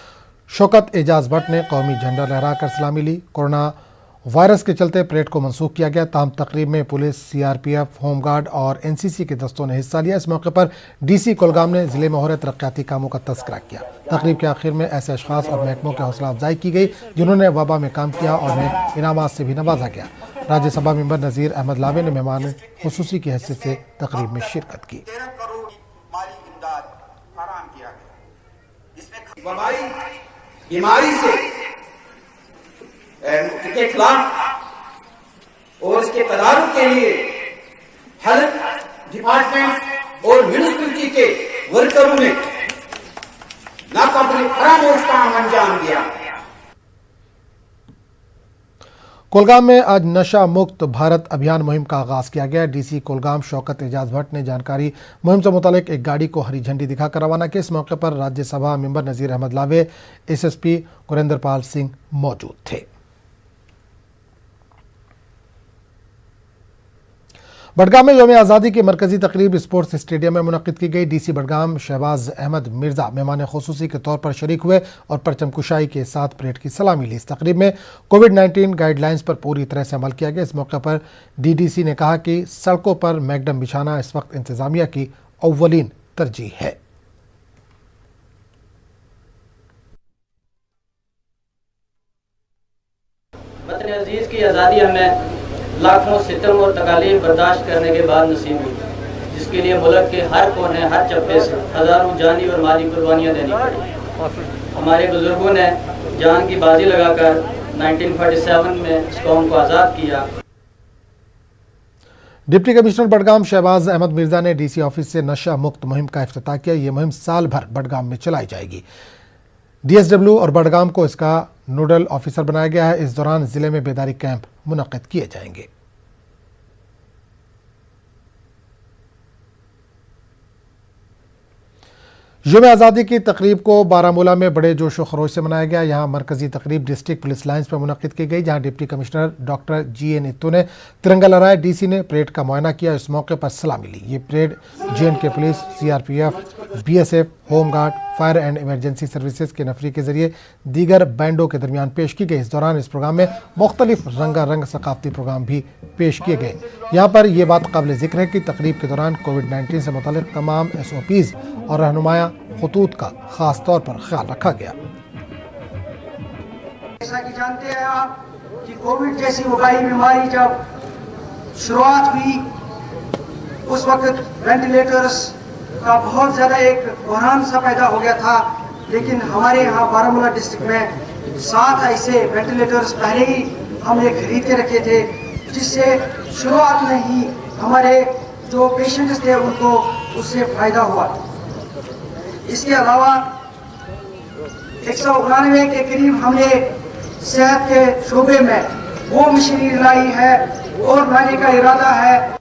शौकत एजाज भट्ट ने कौमी झंडा लहराकर सलामी ली। कोरोना वायरस के चलते परेड को मनसूख किया गया। ताहम तकरीब में पुलिस, सीआरपीएफ, होमगार्ड और एनसीसी के दस्तों ने हिस्सा लिया। इस मौके पर डीसी कुलगाम ने जिले में हो रहे तरक्याती कामों का तस्करा किया। तकरीब के आखिर में ऐसे अशखास और महकमों की हौसला अफजाई की गई जिन्होंने वबा में काम किया और उन्हें इनामात से भी नवाजा गया। राज्यसभा मेंबर नज़ीर अहमद लावे ने मेहमान खुसूसी की हैसियत से तकरीब में शिरकत की। बीमारी से के खिलाफ और इसके तदारुक के लिए हेल्थ डिपार्टमेंट और म्यूनिसिपैलिटी के वर्करों ने नाकाबिल फरामोश काम अंजाम दिया। कुलगाम में आज नशा मुक्त भारत अभियान मुहिम का आगाज किया गया। डीसी कुलगाम शौकत एजाज भट्ट ने जानकारी मुहिम से मुतालिक एक गाड़ी को हरी झंडी दिखाकर रवाना किया। इस मौके पर राज्यसभा मेंबर नज़ीर अहमद लावे, एसएसपी गुरेंद्र पाल सिंह मौजूद थे। बडगाम में यौम आज़ादी की मरकजी तकरीब स्पोर्ट्स स्टेडियम में मुनक़िद की गई। डीसी बडगाम शहबाज अहमद मिर्जा मेहमान खुसूसी के तौर पर शरीक हुए और परचम कुशाई के साथ परेड की सलामी ली। इस तकरीब में कोविड-19 गाइडलाइंस पर पूरी तरह से अमल किया गया। इस मौके पर डीडीसी ने कहा कि सड़कों पर मैकडम बिछाना इस वक्त इंतजामिया की अव्वलीन तरजीह है। वतन अजीज की आज़ादी हमें लाखों सितम और तकालीफ बर्दाश्त करने के बाद नसीब हुई, जिसके लिए मुल्क के हर कोने हर चप्पे से हज़ारों जानी और माली कुर्बानियाँ देनी पड़ी। हमारे बुजुर्गों ने जान की बाजी लगाकर 1947 में इस कौम को आज़ाद किया। डिप्टी कमिश्नर बडगाम शहबाज अहमद मिर्जा ने डीसी ऑफिस से नशा मुक्त मुहिम का इफ्तिताह किया। ये मुहिम साल भर बडगाम में चलाई जाएगी। डीएसडब्ल्यू और बडगाम को इसका नोडल ऑफिसर बनाया गया है। इस दौरान जिले में बेदारी कैंप मुनक़िद किए जाएंगे। यौम आज़ादी की तकरीब को बारामूला में बड़े जोश व खरोश से मनाया गया। यहाँ मरकजी तकरीब डिस्ट्रिक्ट पुलिस लाइन्स पर मुनक़िद की गई, जहाँ डिप्टी कमिश्नर डॉक्टर GN इत्तू ने तिरंगा लहराया। डीसी ने परेड का मुआयना किया। इस मौके पर सलामी ली। ये parade JNK police, CRPF, BSF, home guard, fire and emergency services के नफरी के जरिए दीगर बैंडों के दरमियान पेश की गई। इस दौरान इस प्रोग्राम में मुख्तलिफ रंगारंग सकाफती प्रोग्राम भी पेश किए गए। यहाँ पर यह बात काबिल जिक्र है कि तकरीब के दौरान कोविड-19 से मुतालिक तमाम SOPs और रहनुमाया खतूत का खास तौर पर ख्याल रखा गया। जैसा कि जानते हैं आप कि कोविड जैसी वबाई बीमारी जब शुरुआत हुई उस वक्त वेंटिलेटर्स का बहुत ज़्यादा एक बहरान सा पैदा हो गया था। लेकिन हमारे यहाँ बारामूला डिस्ट्रिक्ट में 7 ऐसे वेंटिलेटर्स पहले ही हमने खरीद के रखे थे, जिससे शुरुआत में ही हमारे जो पेशेंट्स थे उनको उससे फ़ायदा हुआ। इसके अलावा 199 के करीब हमने सेहत के शोबे में वो मशीनरी लाई है और लाने का इरादा है।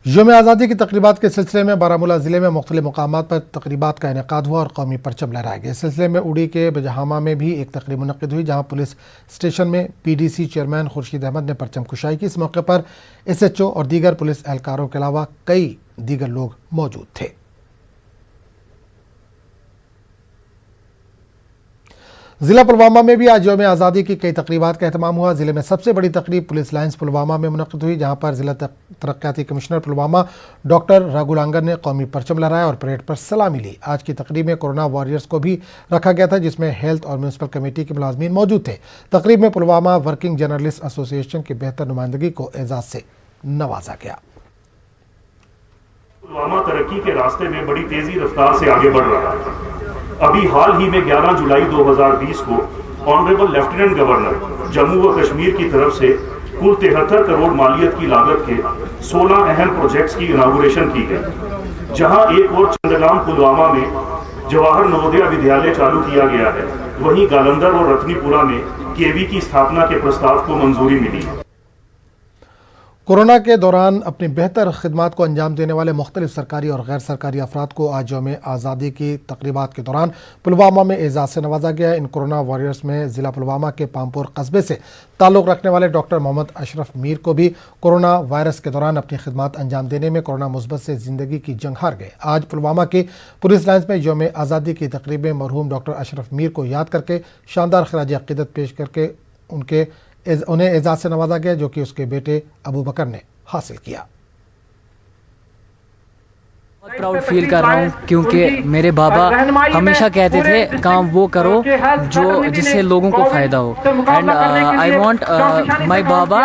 यौम आज़ादी की तकरीबात के सिलसिले में बारामूला ज़िले में मुख्तलिफ मकामात पर तकरीबात का इनेकाद हुआ और कौमी परचम लहराया गया। इस सिलसिले में उड़ी के बजहामा में भी एक तकरीब मुनक़िद हुई, जहाँ पुलिस स्टेशन में PDC चेयरमैन खुर्शीद अहमद ने परचम कुशाई की। इस मौके पर SHO और दीगर पुलिस एहलकारों के अलावा कई दीगर लोग मौजूद थे। जिला पुलवामा में भी आज यौम आज़ादी की कई तकरीबात का एहतमाम हुआ। जिले में सबसे बड़ी तकरीब पुलिस लाइन्स पुलवामा में मुनक़िद हुई, जहां पर जिला तरक्याती कमिश्नर पुलवामा डॉक्टर रघुलांगर ने कौमी परचम लहराया और परेड पर सलामी ली। आज की तकरीब में कोरोना वॉरियर्स को भी रखा गया था, जिसमें हेल्थ और म्यूनसिपल कमेटी के मुलाजमीन मौजूद थे। तकरीब में पुलवामा वर्किंग जर्नलिस्ट एसोसिएशन की बेहतर नुमाइंदगी को एजाज से नवाजा गया। पुलवामा तरक्की के रास्ते में बड़ी तेजी रफ्तार से आगे बढ़ रहा है। अभी हाल ही में 11 जुलाई 2020 को ऑनरेबल लेफ्टिनेंट गवर्नर जम्मू व कश्मीर की तरफ से कुल 73 करोड़ मालियत की लागत के 16 अहम प्रोजेक्ट्स की इनागुरेशन की गई, जहां एक और चंदगाम पुलवामा में जवाहर नवोदय विद्यालय चालू किया गया है। वहीं गालंदर और रत्नीपुरा में केवी की स्थापना के प्रस्ताव को मंजूरी मिली है। कोरोना के दौरान अपनी बेहतर खिदमात को अंजाम देने वाले मुख्तलिफ सरकारी और गैर सरकारी अफराद को आज यौम आज़ादी की तकरीबात के दौरान पुलवामा में एजाज़ से नवाजा गया। इन कोरोना वॉरियर्स में ज़िला पुलवामा के पामपुर कस्बे से ताल्लुक़ रखने वाले डॉक्टर मोहम्मद अशरफ मीर को भी कोरोना वायरस के दौरान अपनी खिदमात अंजाम देने में कोरोना मुस्बत से ज़िंदगी की जंग हार गए। आज पुलवामा के पुलिस लाइन्स में यौम आज़ादी की तकरीब में मरहूम डॉक्टर अशरफ मीर को याद करके शानदार खराज अक़ीदत पेश करके उन्हें एजाज से नवाजा गया, जो कि उसके बेटे अबू बकर ने हासिल किया। बहुत प्राउड फील कर रहा हूँ, क्योंकि मेरे बाबा हमेशा कहते थे काम वो करो जो जिससे लोगों को फ़ायदा हो। एंड आई वांट माय बाबा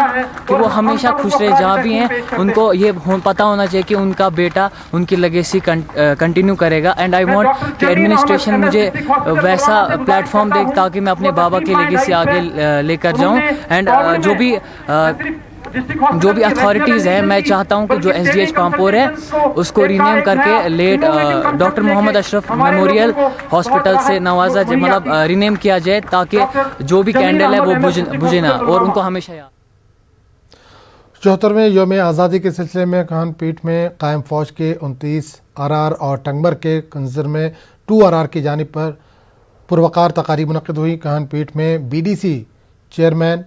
कि वो हमेशा खुश रहे जहाँ भी हैं। उनको ये पता होना चाहिए कि उनका बेटा उनकी लेगेसी कंटिन्यू करेगा। एंड आई वांट कि एडमिनिस्ट्रेशन मुझे वैसा प्लेटफॉर्म दे ताकि मैं अपने बाबा की लेगेसी आगे लेकर जाऊँ। एंड जो भी अथॉरिटीज़ हैं, मैं चाहता हूं कि जो SDH पामपुर है उसको रीनेम करके late doctor Mohammad Ashraf memorial hospital से नवाजा जाए, मतलब रीनेम किया जाए, ताकि जो भी कैंडल है वो बुझे ना और उनको हमेशा याद। 74वें यौम आज़ादी के सिलसिले में खानपीट में कायम फ़ौज के 29 RR और टंगबर के कंजर में 2 RR की जानिब पर पुरवकार तकारीब मुनक़िद हुई। खानपीट में BDC चेयरमैन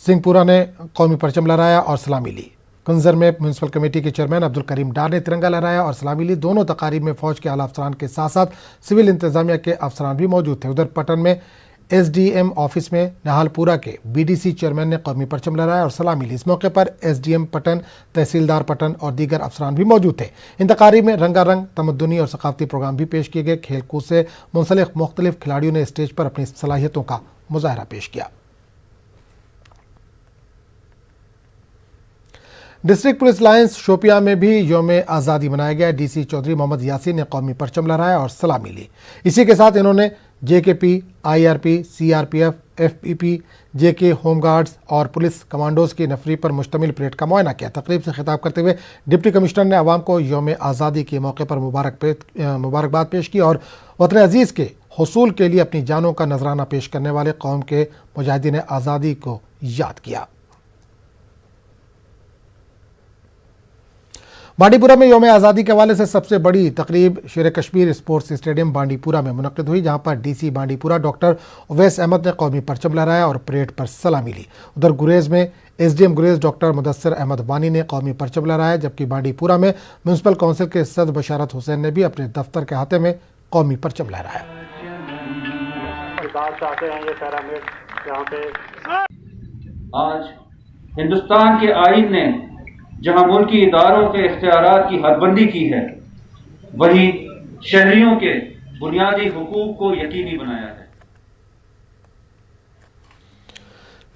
सिंहपुरा ने कौमी परचम लहराया और सलामी ली। कंजर में म्यूनसिपल कमेटी के चेयरमैन अब्दुल करीम डार ने तिरंगा लहराया और सलामी ली। दोनों तकारीब में फ़ौज के आला अफसरान के साथ साथ सिविल इंतजामिया के अफसरान भी मौजूद थे। उधर पटन में SDM ऑफिस में नहालपुरा के BDC चेयरमैन ने कौमी परचम लहराया और सलामी ली। इस मौके पर SDM पटन, तहसीलदार पटन और दीगर अफसरान भी मौजूद थे। इन तकारीब में रंगारंग तमद्दुनी और सकाफती प्रोग्राम भी पेश किए गए। खेल कूद से मुंसलिक मुख्तलिफ खिलाड़ियों ने स्टेज पर अपनी सलाहियतों का मुजाहरा पेश किया। डिस्ट्रिक्ट पुलिस लाइन्स शोपियां में भी यौम आज़ादी मनाया गया। DC चौधरी मोहम्मद यासीन ने कौमी परचम लहराया और सलामी ली। इसी के साथ इन्होंने JKP, IRP, CRPF, FPP, JK home guards और पुलिस कमांडोज की नफरी पर मुश्तमिल परेड का मुआयना किया। तकरीब से खिताब करते हुए डिप्टी कमिश्नर ने आवाम को यौम आज़ादी के मौके पर मुबारकबाद पेश की और वतन अजीज़ के हुसूल के लिए अपनी जानों का नजराना पेश करने वाले कौम के मुजाहिदीन आज़ादी को याद किया। बांडीपुरा में यौम आज़ादी के हवाले से सबसे बड़ी तकरीब शेर कश्मीर स्पोर्ट्स स्टेडियम बांडीपुरा में मुनक़िद हुई, जहां पर DC बांडीपुरा डॉक्टर उवैस अहमद ने कौमी परचम लहराया और परेड पर सलामी ली। उधर गुरेज में SDM गुरेज डॉक्टर मुदस्सिर अहमद वानी ने कौमी परचम लहराया, जबकि बांडीपुरा में म्यूनसिपल काउंसिल के सदर बशारत हुसैन ने भी अपने दफ्तर के हाथे में कौमी परचम लहराया। आज हिंदुस्तान के आईन ने जहां मुल्की इदारों के इख्तियारात की हदबंदी की है, वहीं शहरियों के बुनियादी हुकूक को यकीनी बनाया है।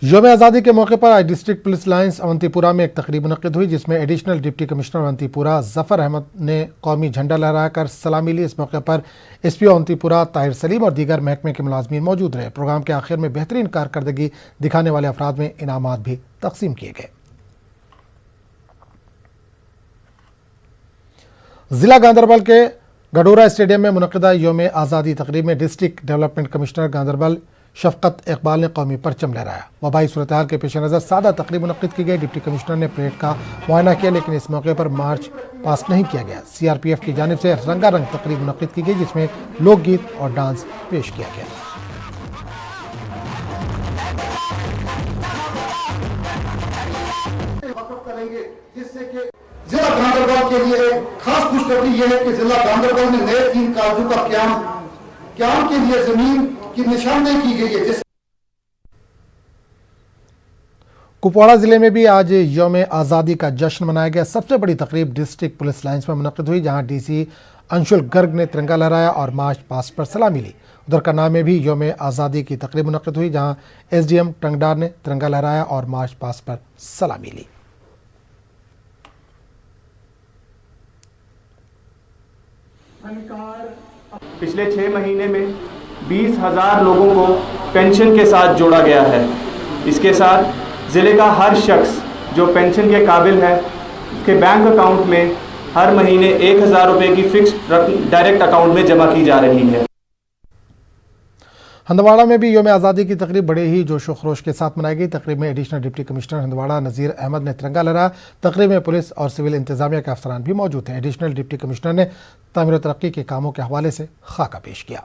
यौम आज़ादी के मौके पर आज डिस्ट्रिक्ट पुलिस लाइन्स अवंतीपुरा में एक तकरीब मुनक़िद हुई, जिसमें additional deputy commissioner Awantipora Zafar Ahmad ने कौमी झंडा लहराकर सलामी ली। इस मौके पर SPO अवंतीपुरा ताहिर सलीम और दीगर महकमे के मुलाजमीन मौजूद रहे। प्रोग्राम के आखिर में बेहतरीन कारकर्दगी दिखाने वाले अफराद में इनामात भी तकसीम किए गए। जिला गांधरबल के गडोरा स्टेडियम में मुनक़िदा यौम आज़ादी तकरीब में district development commissioner Ganderbal शफ़क़त Iqbal ने कौमी परचम लहराया। वबाई सूरत हाल के पेश नज़र सादा तकरीब मुनक़िद की गई। डिप्टी कमिश्नर ने परेड का मुआयना किया, लेकिन इस मौके पर मार्च पास नहीं किया गया। CRPF की जानिब से रंगारंग तकरीब मुनक़िद की गई, जिसमें लोकगीत और डांस पेश किया गया। जिला गांधरबल के लिए खास खुशखबरी यह है कि जिला गांधरबल में नए 3 कॉलेजों का क्याम के लिए जमीन की निशानदेही की गई है। कुपवाड़ा जिले में भी आज यौम आज़ादी का जश्न मनाया गया। सबसे बड़ी तकरीब डिस्ट्रिक्ट पुलिस लाइन्स में मुनक़िद हुई, जहां डीसी अंशुल गर्ग ने तिरंगा लहराया और मार्च पास्ट पर सलामी ली। उधर करनाल में भी यौम आज़ादी की तकरीब मुनक़िद हुई, जहां एसडीएम टंगडार ने तिरंगा लहराया और मार्च पास्ट पर सलामी ली। पिछले 6 महीने में 20,000 लोगों को पेंशन के साथ जोड़ा गया है। इसके साथ ज़िले का हर शख्स जो पेंशन के काबिल है, उसके बैंक अकाउंट में हर महीने 1,000 रुपये की फिक्स्ड रकम डायरेक्ट अकाउंट में जमा की जा रही है। हंदवाड़ा में भी यौम आज़ादी की तकरीब बड़े ही जोश व खरोश के साथ मनाई गई। तकरीब में एडिशनल डिप्टी कमिश्नर हंदवाड़ा नज़ीर अहमद ने तिरंगा लहराया। तकरीब में पुलिस और सिविल इंतजामिया के अफसरान भी मौजूद थे। एडिशनल डिप्टी कमिश्नर ने तामीर व तरक्की के कामों के हवाले से खाका पेश किया।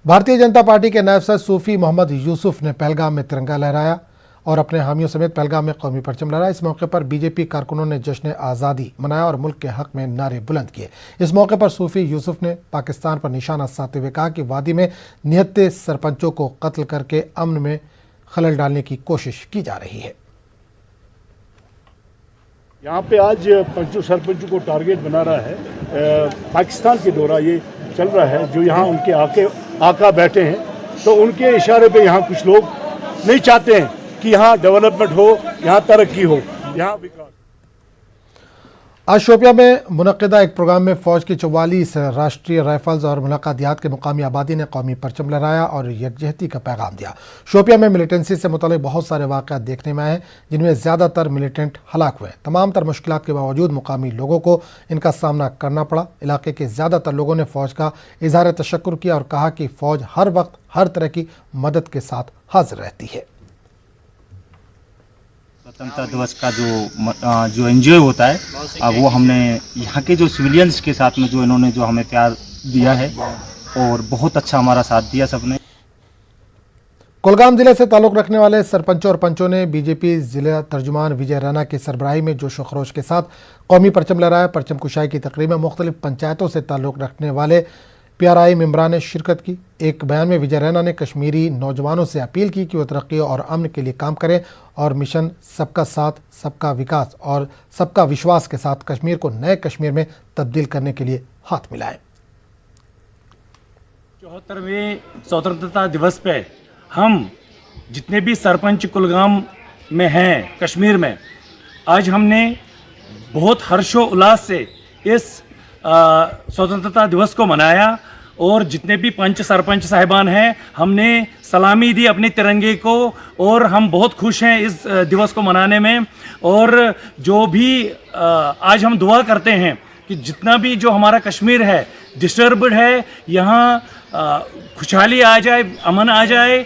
भारतीय जनता पार्टी के नायब सदर सूफी मोहम्मद यूसुफ ने पहलगाम में तिरंगा लहराया और अपने हामियों समेत पहलगाम में कौमी परचम लहराया। इस मौके पर बीजेपी कारकुनों ने जश्न आज़ादी मनाया और मुल्क के हक में नारे बुलंद किए। इस मौके पर सूफी यूसुफ ने पाकिस्तान पर निशाना साधते हुए कहा कि वादी में निहत्ते सरपंचों को कत्ल करके अमन में खलल डालने की कोशिश की जा रही है। यहाँ पे आज पंचों सरपंचों को टारगेट बना रहा है। पाकिस्तान के दौरा ये चल रहा है, जो यहाँ उनके आका बैठे हैं, तो उनके इशारे पे यहाँ कुछ लोग नहीं चाहते हैं कि यहाँ डेवलपमेंट हो, यहाँ तरक्की हो, यहाँ विकास। आज शोपिया में मुनक़िदा एक प्रोग्राम में फ़ौज की 44 राष्ट्रीय राइफल्स और मुलाकातियात के मुकामी आबादी ने कौमी परचम लहराया और यकजहती का पैगाम दिया। शोपिया में मिलिटेंसी से मुतालिक बहुत सारे वाक़यात देखने में आए, जिनमें ज़्यादातर मिलिटेंट हलाक हुए। तमाम तर मुश्किलात के बावजूद मुकामी लोगों को इनका सामना करना पड़ा। इलाके के ज़्यादातर लोगों ने फ़ौज का इज़हार तशक्कुर किया और कहा कि फ़ौज हर वक्त हर तरह की मदद के साथ हाजिर रहती है। स्वतंत्रता दिवस का जो एंजॉय होता है, वो हमने यहाँ के जो सिविलियंस के साथ में जो इन्होंने जो हमें प्यार दिया है और बहुत अच्छा हमारा साथ दिया सबने। कुलगाम जिले से ताल्लुक़ रखने वाले सरपंचों और पंचों ने बीजेपी जिला तर्जुमान विजय रैना की सरबराही में जोश व खरोश के साथ कौमी परचम लहराया। परचम कुशाई की तकरीब में मुख्तलिफ पंचायतों से ताल्लुक़ रखने वाले PRI मेंबरान ने शिरकत की। एक बयान में विजय रैना ने कश्मीरी नौजवानों से अपील की कि वो तरक्की और अमन के लिए काम करें और मिशन सबका साथ, सबका विकास और सबका विश्वास के साथ कश्मीर को नए कश्मीर में तब्दील करने के लिए हाथ मिलाएं। 74वें स्वतंत्रता दिवस पे हम जितने भी सरपंच कुलगाम में हैं कश्मीर में, आज हमने बहुत हर्षो उल्लास से इस स्वतंत्रता दिवस को मनाया और जितने भी पंच सरपंच साहिबान हैं, हमने सलामी दी अपने तिरंगे को और हम बहुत खुश हैं इस दिवस को मनाने में। और जो भी आज हम दुआ करते हैं कि जितना भी जो हमारा कश्मीर है डिस्टर्ब्ड है, यहाँ खुशहाली आ जाए, अमन आ जाए।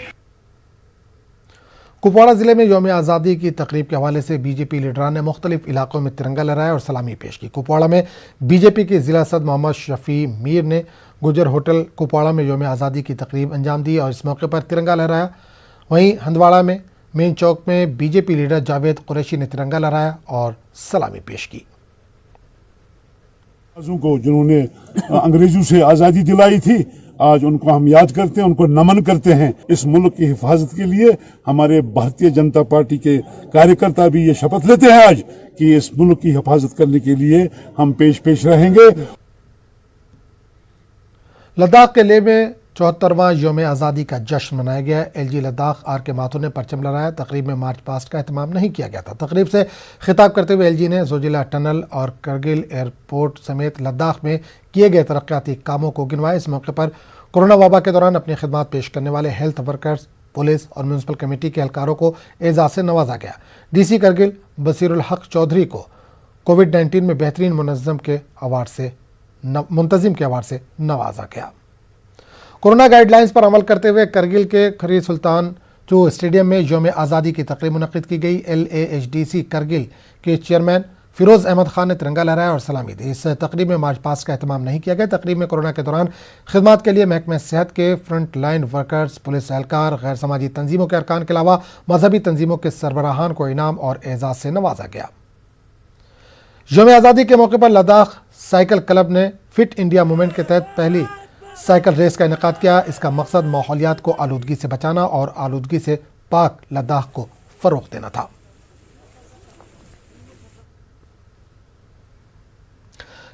कुपवाड़ा जिले में यौम आज़ादी की तकरीब के हवाले से बीजेपी लीडरान ने मुख्तलिफ इलाकों में तिरंगा लहराया और सलामी पेश की। कुपवाड़ा में बीजेपी के ज़िला सदर मोहम्मद शफी मीर ने गुजर होटल कुपवाड़ा में यौम आज़ादी की तकरीब अंजाम दी और इस मौके पर तिरंगा लहराया। वहीं हंदवाड़ा में मेन चौक में बीजेपी लीडर जावेद कुरैशी ने तिरंगा लहराया और सलामी पेश की। को जिन्होंने अंग्रेजों से आज़ादी दिलाई थी, आज उनको हम याद करते हैं, उनको नमन करते हैं। इस मुल्क की हिफाजत के लिए हमारे भारतीय जनता पार्टी के कार्यकर्ता भी ये शपथ लेते हैं आज कि इस मुल्क की हिफाजत करने के लिए हम पेश रहेंगे। लद्दाख के लेह में 74वां यौम आज़ादी का जश्न मनाया गया। LG लद्दाख RK माथुर ने परचम लहराया। तकरीब में मार्च पास्ट का एहतमाम नहीं किया गया था। तकरीब से खिताब करते हुए LG ने जोजिला टनल और करगिल एयरपोर्ट समेत लद्दाख में किए गए तरक्याती कामों को गिनवाया। इस मौके पर कोरोना वबा के दौरान अपनी खिदमत पेश करने वाले हेल्थ वर्कर्स, पुलिस और म्यूनसिपल कमेटी के एहलकारों को एजाज़ से नवाजा गया। DC करगिल बसीरुल हक चौधरी को कोविड-19 में बेहतरीन मुंतजिम के अवार्ड से नवाजा गया। कोरोना गाइडलाइंस पर अमल करते हुए करगिल के खरी सुल्तान जो स्टेडियम में यौम आज़ादी की तकरीब मुनक़िद की गई। LAHDC करगिल के चेयरमैन फिरोज़ अहमद खान ने तिरंगा लहराया और सलामी दी। इस तकरीब में मार्च पास्ट का एहतमाम नहीं किया गया। तकरीब में कोरोना के दौरान खिदमत के लिए महकमे सेहत के फ्रंट लाइन वर्कर्स, पुलिस एहलकार, गैर समाजी तंजीमों के अरकान के अलावा मजहबी तंजीमों के सरबराहान को इनाम और एजाज़ से नवाजा गया। यौम आज़ादी के मौके पर लद्दाख साइकिल क्लब ने फिट इंडिया मूवमेंट के तहत पहली साइकिल रेस का इनेकाद किया। इसका मकसद माहौलियात को आलूदगी से बचाना और आलूदगी से पाक लद्दाख को फरोग देना था।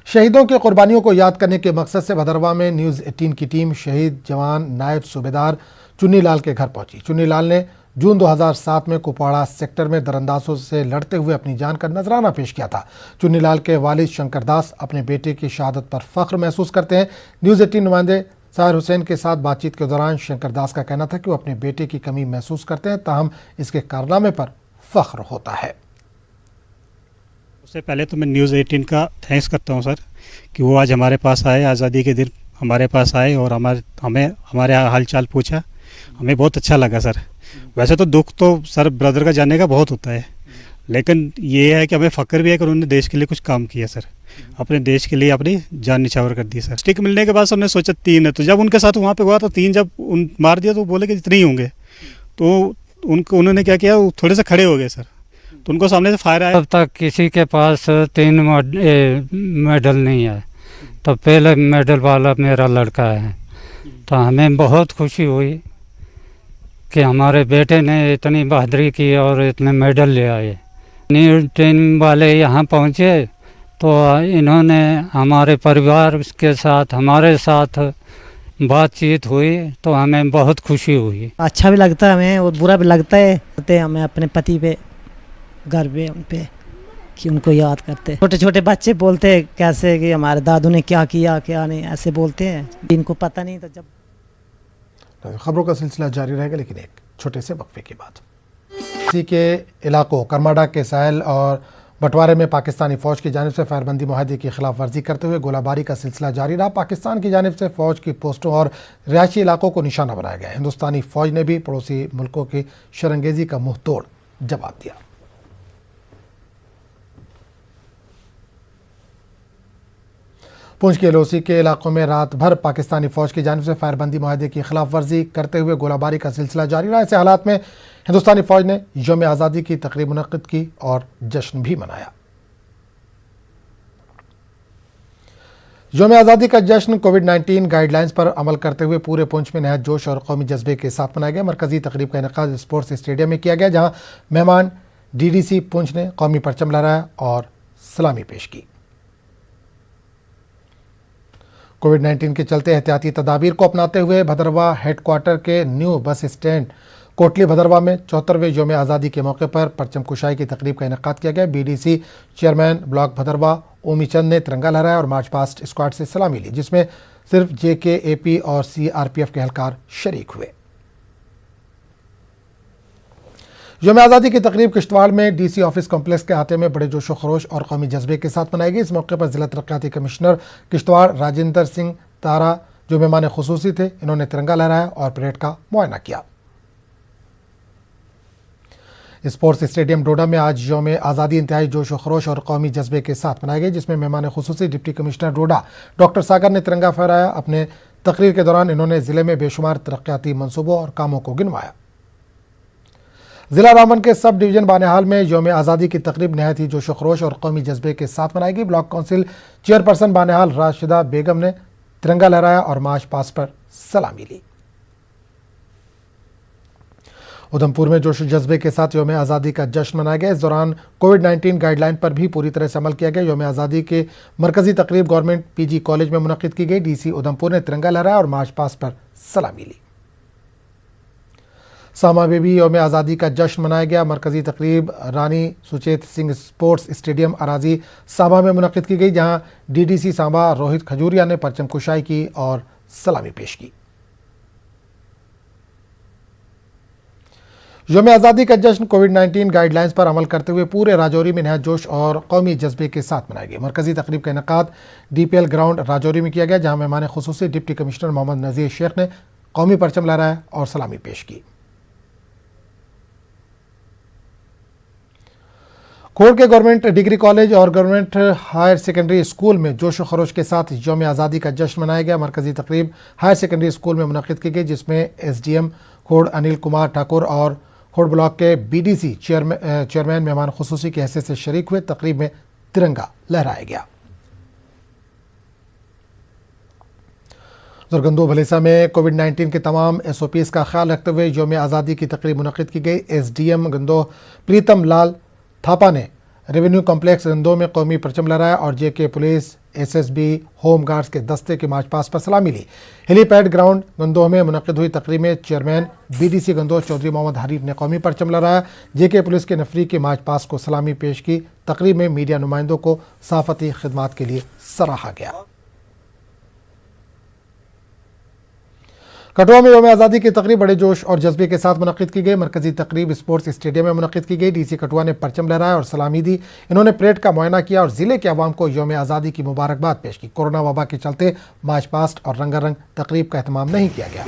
शहीदों की कुर्बानियों को याद करने के मकसद से भदरवा में न्यूज़ 18 की टीम शहीद जवान नायब सूबेदार चुन्नी लाल के घर पहुंची। चुन्नी लाल ने जून 2007 में कुपवाड़ा सेक्टर में दरअंदाजों से लड़ते हुए अपनी जान का नजराना पेश किया था। चुन्नी लाल के वालिद शंकर दास अपने बेटे की शहादत पर फख्र महसूस करते हैं। न्यूज़ 18 नुमाइंदे साहिर हुसैन के साथ बातचीत के दौरान शंकर दास का कहना था कि वो अपने बेटे की कमी महसूस करते हैं, ताहम इसके कारनामे पर फख्र होता है। उससे पहले तो मैं न्यूज़ 18 का थैंक्स करता हूं सर कि वो आज हमारे पास आए, आज़ादी के दिन हमारे पास आए और हमारे हालचाल पूछा। हमें बहुत अच्छा लगा सर। वैसे तो दुख तो सर ब्रदर का जाने का बहुत होता है, लेकिन ये है कि हमें फ़ख्र भी है कि उन्होंने देश के लिए कुछ काम किया सर, अपने देश के लिए अपनी जान निछावर कर दी सर। स्टिक मिलने के बाद हमने सोचा 3 है, तो जब उनके साथ वहाँ पे हुआ तो 3 जब मार दिया तो बोले कि इतने ही होंगे, तो उन्होंने क्या किया, थोड़े से खड़े हो गए सर, तो उनको सामने से फायर आया। अब तक किसी के पास 3 मेडल नहीं है, तो पहले मेडल वाला मेरा लड़का है। तो हमें बहुत खुशी हुई कि हमारे बेटे ने इतनी बहादुरी की और इतने मेडल ले आए। न्यूज़ 18 वाले यहाँ पहुँचे तो इन्होंने हमारे परिवार के साथ, हमारे साथ बातचीत हुई तो हमें बहुत खुशी हुई। अच्छा भी लगता है हमें और बुरा भी लगता है। हमें अपने पति पे गर्व है उन पे कि उनको याद करते। छोटे छोटे बच्चे बोलते हैं कैसे कि हमारे दादू ने क्या किया क्या नहीं, ऐसे बोलते हैं, इनको पता नहीं। तो जब खबरों का सिलसिला जारी रहेगा, लेकिन एक छोटे से वक्फे के बाद। इसी के इलाकों करमाडा के साहिल और बंटवारे में पाकिस्तानी फ़ौज की जानिब से फायरबंदी मुआहदे की खिलाफ वर्जी करते हुए गोलाबारी का सिलसिला जारी रहा। पाकिस्तान की जानिब से फ़ौज की पोस्टों और रिहायशी इलाकों को निशाना बनाया गया। हिंदुस्तानी फ़ौज ने भी पड़ोसी मुल्कों की शरंगेज़ी का मुँह तोड़ जवाब दिया। पुंछ के एलओसी के इलाकों में रात भर पाकिस्तानी फ़ौज की जानिब से फायरबंदी मुआहदे की खिलाफ वर्जी करते हुए गोलाबारी का सिलसिला जारी रहा। ऐसे हालात में हिंदुस्तानी फ़ौज ने यौम आज़ादी की तकरीब मुनक़्क़िद की और जश्न भी मनाया। यौम आज़ादी का जश्न कोविड-19 गाइडलाइंस पर अमल करते हुए पूरे पुंछ में नहायत जोश और कौमी जज्बे के साथ मनाया गया। मरकजी तकरीब का इनेकाद स्पोर्ट्स स्टेडियम में किया गया, जहाँ मेहमान DDC पुंछ ने कौमी परचम लहराया और सलामी पेश की। कोविड-19 के चलते एहतियाती तदाबीर को अपनाते हुए भदरवा हेडक्वार्टर के new bus stand Kotli Bhaderwah में 74वें यौम आज़ादी के मौके पर परचम कुशाई की तकरीब का इनेकाद किया गया। BDC चेयरमैन ब्लॉक भदरवा ओमी चंद ने तिरंगा लहराया और मार्च पास्ट स्क्वाड से सलामी ली, जिसमें सिर्फ JK, AP और CRPF के एहलकार शरीक हुए। यौम आज़ादी की तकरीब किश्तवाड़ में DC ऑफिस कॉम्प्लेक्स के अहाते में बड़े जोश व खरोश और कौमी जज्बे के साथ मनाई गई। इस मौके पर जिला तरक्याती कमिश्नर किश्तवाड़ राजेंद्र सिंह तारा जो मेहमान खुसूसी थे, इन्होंने तिरंगा लहराया और परेड का मुआयना किया। स्पोर्ट्स स्टेडियम डोडा में आज यौम आज़ादी इंतहाई जोश व खरोश और कौमी जज्बे के साथ मनाई गई, जिसमें मेहमान खुसूसी डिप्टी कमिश्नर डोडा डॉक्टर सागर ने तिरंगा फहराया। अपने तकरीर के दौरान इन्होंने ज़िले में बेशुमार तरक्याती मनसूबों और कामों को गिनवाया। जिला रामबन के सब डिवीजन बानेहाल में यौम आज़ादी की तकरीब नहायत ही जोश व खरोश और कौमी जज्बे के साथ मनाई गई। ब्लॉक काउंसिल चेयरपर्सन बानेहाल राशिदा बेगम ने तिरंगा लहराया और मार्च पास्ट पर सलामी ली। उधमपुर में जोश जज्बे के साथ यौम आज़ादी का जश्न मनाया गया। इस दौरान कोविड-19 गाइडलाइन पर भी पूरी तरह से अमल किया गया। यौम आज़ादी के मरकजी तकरीब गवर्नमेंट PG कॉलेज में मुनक़्क़िद की गई। DC उधमपुर ने तिरंगा लहराया और मार्च पास्ट पर सलामी ली। सामा में भी यौम आज़ादी का जश्न मनाया गया। मरकजी तकरीब रानी सुचेत सिंह स्पोर्ट्स स्टेडियम अराजी सामा में मुनक़्क़िद की गई, जहाँ DDC सामा रोहित खजूरिया ने परचम कुशाई की और सलामी पेश की। यौम आज़ादी का जश्न कोविड-19 गाइडलाइंस पर अमल करते हुए पूरे राजौरी में नहायत जोश और कौमी जज्बे के साथ मनाया गया। मरकजी तकरीब का इनेकाद DPL ग्राउंड राजौरी में किया गया, जहाँ मेहमान खुसूसी डिप्टी कमिश्नर मोहम्मद नज़ीर शेख ने कौमी परचम लहराया और सलामी पेश की। खोड़ के गवर्नमेंट डिग्री कॉलेज और गवर्नमेंट हायर सेकेंडरी स्कूल में जोश व खरोश के साथ यौम आज़ादी का जश्न मनाया गया। मरकजी तकरीब हायर सेकेंडरी स्कूल में मुनक़्क़िद की गई, जिसमें SDM खोड़ अनिल कुमार ठाकुर और खोड़ ब्लॉक के BDC चेयरमैन मेहमान खुसूसी की हैसियत से शरीक हुए। तकरीब में तिरंगा लहराया गया। दुर्गंदो भलेसा में कोविड-19 के तमाम SOPs का ख्याल रखते हुए यौम आज़ादी की तकरीब मुनक़िद की गई। SDM गंदो प्रीतम लाल थापा ने रेवेन्यू कॉम्प्लेक्स गंदो में कौमी परचम लहराया और JK police, SSB, home guards के दस्ते के मार्च पास्ट पर सलामी ली। हेलीपैड ग्राउंड गंदोह में मुनक़िद हुई तकरीब में चेयरमैन BDC गंदोह चौधरी मोहम्मद हरीफ ने कौमी परचम लहराया। JK पुलिस के नफरी के मार्च पास्ट को सलामी पेश की। तकरीब में मीडिया नुमाइंदों को सहाफ़ती खिदमात के लिए सराहा गया। कठुआ में यौम आज़ादी की तकरीब बड़े जोश और जज्बे के साथ मुनक़िद की गई। मरकजी तकरीब स्पोर्ट्स स्टेडियम में मुनक़िद की गई। DC कठुआ ने परचम लहराया और सलामी दी। इन्होंने परेड का मुआयना किया और ज़िले के अवाम को यौम आज़ादी की मुबारकबाद पेश की। कोरोना वबा के चलते मार्च पास्ट और रंगारंग तकरीब का एहतमाम नहीं किया गया।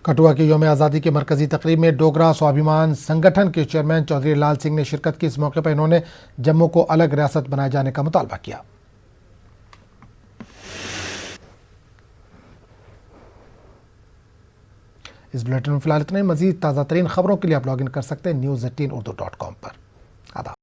कठुआ की यौम आज़ादी की मरकजी तकरीब में डोगरा स्वाभिमान संगठन के चेयरमैन चौधरी लाल सिंह ने शिरकत की। इस मौके पर इन्होंने जम्मू को अलग रियासत बनाए जाने का मुतालबा किया। इस बुलेटिन में फिलहाल इतना ही। मजीद ताज़ा तरीन खबरों के लिए आप लॉग इन कर सकते हैं news18urdu.com पर। आदाब।